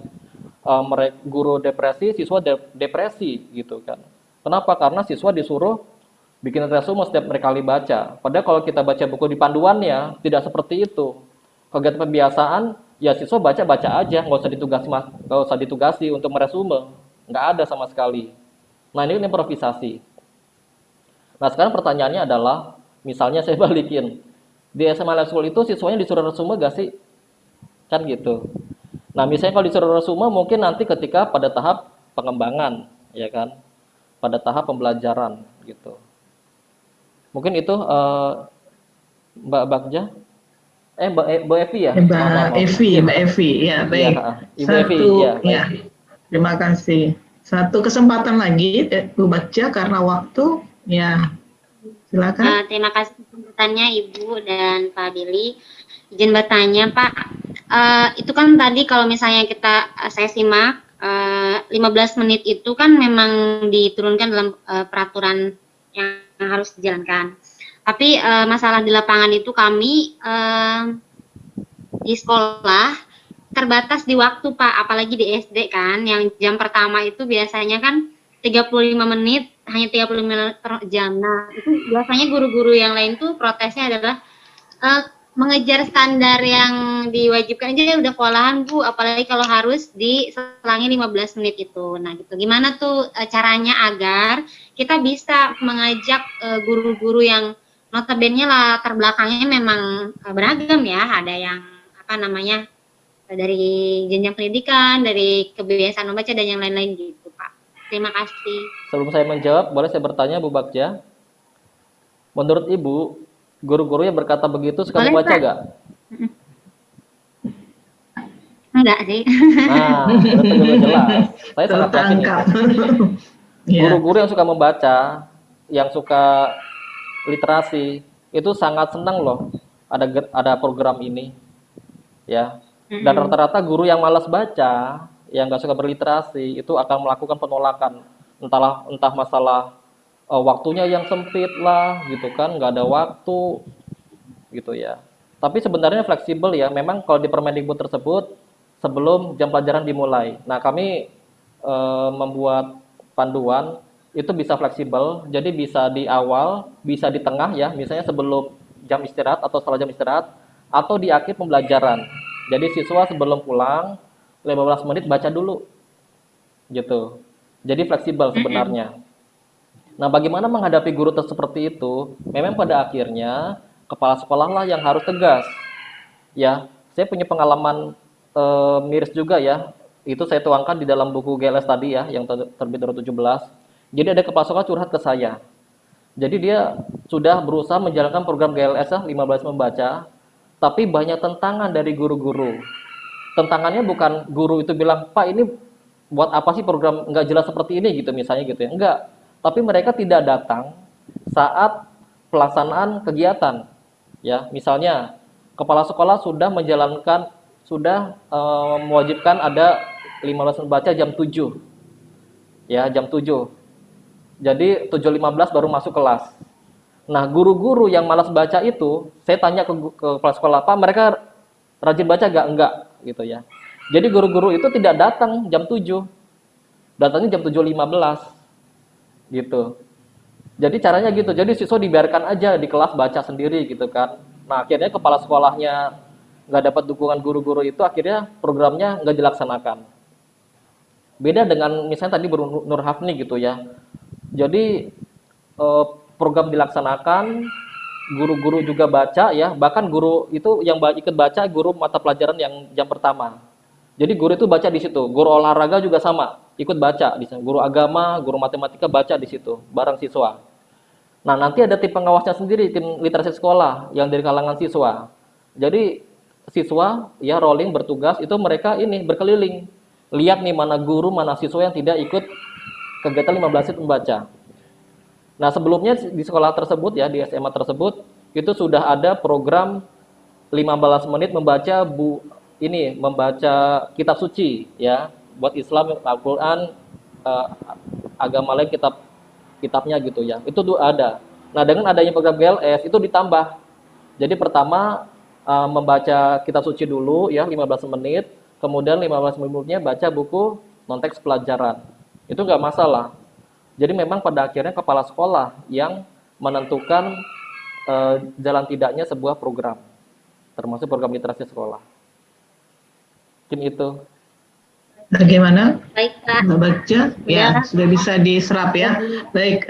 Guru depresi, siswa depresi gitu kan. Kenapa? Karena siswa disuruh bikin resume setiap kali baca. Padahal kalau kita baca buku di panduannya tidak seperti itu. Kegiatan pembiasaan ya siswa baca aja, nggak usah ditugasi untuk meresume, nggak ada sama sekali. Nah ini improvisasi. Nah sekarang pertanyaannya adalah, misalnya saya balikin, di SMA Lab School itu siswanya disuruh resume gak sih? Kan gitu. Nah misalnya kalau disuruh resume mungkin nanti ketika pada tahap pengembangan, ya kan, pada tahap pembelajaran gitu. Mungkin itu Mbak Bagja, Mbak Evi ya? Mbak Evi, ya baik. Ya, Ibu Evi, ya, ya. Terima kasih. Satu kesempatan lagi, Bu Bagja, karena waktu, ya silakan. Terima kasih kesempatannya Ibu dan Pak Billy. Izin bertanya Pak, itu kan tadi kalau misalnya saya simak 15 menit itu kan memang diturunkan dalam peraturan yang harus dijalankan. Tapi masalah di lapangan itu kami di sekolah terbatas di waktu Pak, apalagi di SD kan, yang jam pertama itu biasanya kan 35 menit, hanya 35 menit per jam. Nah, itu biasanya guru-guru yang lain tuh protesnya adalah mengejar standar yang diwajibkan aja udah kewalahan Bu, apalagi kalau harus diselangi 15 menit itu. Nah gitu, gimana tuh caranya agar kita bisa mengajak guru-guru yang notabene latar belakangnya memang beragam ya, ada yang apa namanya dari jenjang pendidikan, dari kebiasaan membaca dan yang lain-lain gitu Pak. Terima kasih. Sebelum saya menjawab, boleh saya bertanya Bu Bagja? Menurut Ibu, guru-guru yang berkata begitu suka Boleh, membaca Pak. nggak? Enggak sih. Nah, udah terlalu jelas. Saya sangat yakin ya. Tertangkap. Ya. Guru-guru yang suka membaca, yang suka literasi, itu sangat senang loh ada program ini, ya. Dan rata-rata guru yang malas baca, yang nggak suka berliterasi, itu akan melakukan penolakan, entah masalah waktunya yang sempit lah, gitu kan, nggak ada waktu, gitu ya. Tapi sebenarnya fleksibel ya. Memang kalau di Permendikbud tersebut sebelum jam pelajaran dimulai. Nah, kami membuat panduan itu bisa fleksibel, jadi bisa di awal, bisa di tengah ya, misalnya sebelum jam istirahat atau setelah jam istirahat, atau di akhir pembelajaran. Jadi siswa sebelum pulang 15 menit baca dulu, gitu. Jadi fleksibel sebenarnya. Nah, bagaimana menghadapi guru seperti itu? Memang pada akhirnya kepala sekolah lah yang harus tegas. Ya, saya punya pengalaman miris juga ya. Itu saya tuangkan di dalam buku GLS tadi ya, yang terbit 2017. Jadi ada kepala sekolah curhat ke saya. Jadi dia sudah berusaha menjalankan program GLS 15 membaca, tapi banyak tentangan dari guru-guru. Tentangannya bukan guru itu bilang, Pak ini buat apa sih program nggak jelas seperti ini gitu misalnya gitu ya. Enggak. Tapi mereka tidak datang saat pelaksanaan kegiatan. Ya, misalnya kepala sekolah sudah mewajibkan ada 15 membaca jam 7. Ya, jam 7. Jadi 7.15 baru masuk kelas. Nah, guru-guru yang malas baca itu, saya tanya ke kepala sekolah, Pak, mereka rajin baca nggak? Enggak, gitu ya. Jadi guru-guru itu tidak datang jam 7. Datangnya jam 7.15. Gitu. Jadi caranya gitu. Jadi siswa dibiarkan aja di kelas baca sendiri gitu kan. Nah, akhirnya kepala sekolahnya nggak dapat dukungan guru-guru itu, akhirnya programnya nggak dilaksanakan. Beda dengan misalnya tadi Nur Hafni gitu ya. Jadi program dilaksanakan, guru-guru juga baca ya. Bahkan guru itu yang ikut baca guru mata pelajaran yang jam pertama. Jadi guru itu baca di situ. Guru olahraga juga sama, ikut baca di sana. Guru agama, guru matematika baca di situ bareng siswa. Nah, nanti ada tim pengawasnya sendiri, tim literasi sekolah yang dari kalangan siswa. Jadi siswa ya rolling bertugas itu mereka ini berkeliling. Lihat nih mana guru, mana siswa yang tidak ikut kegiatan 15 menit membaca. Nah, sebelumnya di sekolah tersebut ya, di SMA tersebut itu sudah ada program 15 menit membaca membaca kitab suci ya, buat Islam Al-Qur'an, agama lain kitabnya gitu ya. Itu tuh ada. Nah, dengan adanya program GLS itu ditambah. Jadi pertama membaca kitab suci dulu ya 15 menit, kemudian 15 menitnya baca buku non-teks pelajaran. Itu nggak masalah. Jadi memang pada akhirnya kepala sekolah yang menentukan jalan tidaknya sebuah program, termasuk program literasi sekolah. Mungkin itu. Bagaimana? Baik, Kak. Mbak Bagja? Ya, sudah bisa diserap ya. Baik,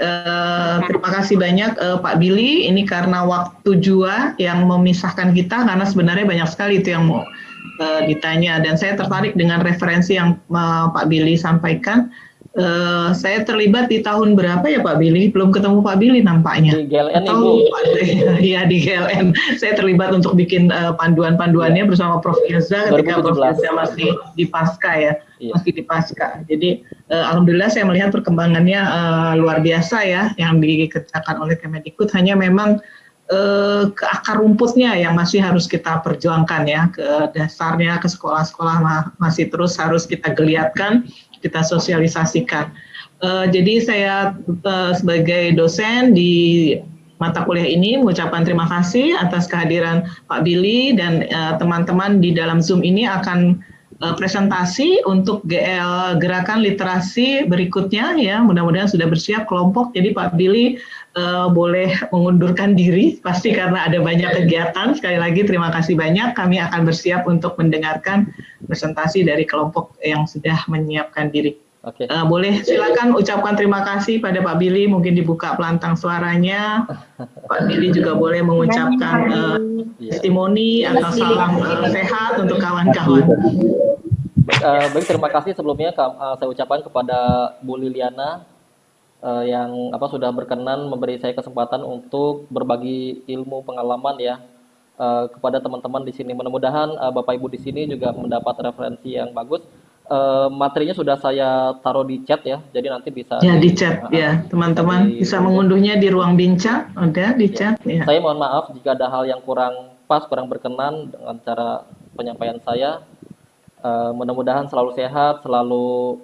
terima kasih banyak Pak Billy. Ini karena waktu jua yang memisahkan kita, karena sebenarnya banyak sekali itu yang mau ditanya. Dan saya tertarik dengan referensi yang Pak Billy sampaikan. Saya terlibat di tahun berapa ya Pak Billy? Belum ketemu Pak Billy nampaknya. Di GLN Ibu. Ya di GLN. Saya terlibat untuk bikin panduan-panduannya bersama Prof. Ilza ketika Prof. Ilza masih di Pasca ya. Masih di Pasca. Jadi alhamdulillah saya melihat perkembangannya luar biasa ya yang dikerjakan oleh Kemendikbud. Hanya memang ke akar rumputnya yang masih harus kita perjuangkan ya, ke dasarnya, ke sekolah-sekolah masih terus harus kita geliatkan, kita sosialisasikan. Jadi saya sebagai dosen di mata kuliah ini mengucapkan terima kasih atas kehadiran Pak Billy dan teman-teman di dalam Zoom ini akan presentasi untuk GL Gerakan Literasi berikutnya ya. Mudah-mudahan sudah bersiap kelompok. Jadi Pak Billy boleh mengundurkan diri pasti karena ada banyak kegiatan. Sekali lagi terima kasih banyak. Kami akan bersiap untuk mendengarkan presentasi dari kelompok yang sudah menyiapkan diri. Oke. Boleh silakan ucapkan terima kasih pada Pak Billy. Mungkin dibuka pelantang suaranya. Pak Billy juga boleh mengucapkan testimoni atau salam sehat untuk kawan-kawan. Baik, terima kasih sebelumnya saya ucapkan kepada Bu Liliana yang sudah berkenan memberi saya kesempatan untuk berbagi ilmu pengalaman ya kepada teman-teman di sini. Mudah-mudahan Bapak Ibu di sini juga mendapat referensi yang bagus. Materinya sudah saya taruh di chat ya, jadi nanti bisa di chat ya, teman-teman bisa mengunduhnya di ruang bincang, ada di chat. Ya. Saya mohon maaf jika ada hal yang kurang pas, kurang berkenan dengan cara penyampaian saya. Mudah-mudahan selalu sehat, selalu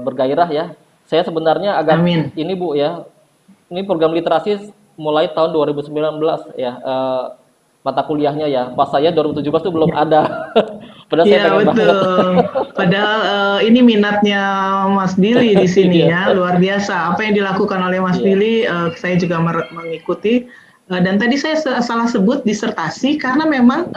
bergairah ya. Saya sebenarnya agak ini Bu ya, ini program literasi mulai tahun 2019 ya, mata kuliahnya ya. Pas saya 2017 itu belum ada. Padahal saya pengen betul. Banget. Padahal ini minatnya Mas Billy di sini ya, luar biasa. Apa yang dilakukan oleh Mas Billy, saya juga mengikuti. Dan tadi saya salah sebut disertasi karena memang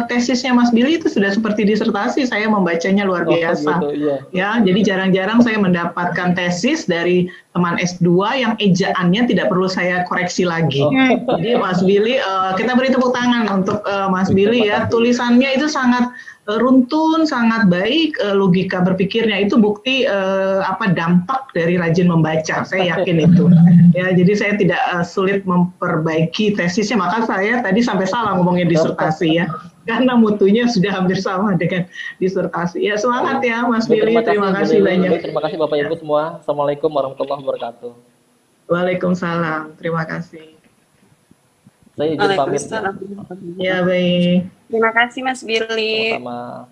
tesisnya Mas Billy itu sudah seperti disertasi. Saya membacanya luar biasa. Ya, jadi jarang-jarang saya mendapatkan tesis dari teman S2 yang ejaannya tidak perlu saya koreksi lagi. Jadi Mas Billy, kita beri tepuk tangan untuk Mas Billy ya. Tulisannya itu sangat runtun, sangat baik, logika berpikirnya itu bukti dampak dari rajin membaca. Saya yakin itu. Ya, jadi saya tidak sulit memperbaiki tesisnya, maka saya tadi sampai salah ngomongin disertasi ya. Karena mutunya sudah hampir sama dengan disertasi. Ya, semangat ya Mas Billy. Terima kasih banyak. Terima kasih Bapak Ibu semua. Assalamualaikum warahmatullahi wabarakatuh. Waalaikumsalam. Terima kasih. Saya izin pamit. Ya, baik. Terima kasih Mas Billy. Sama-sama.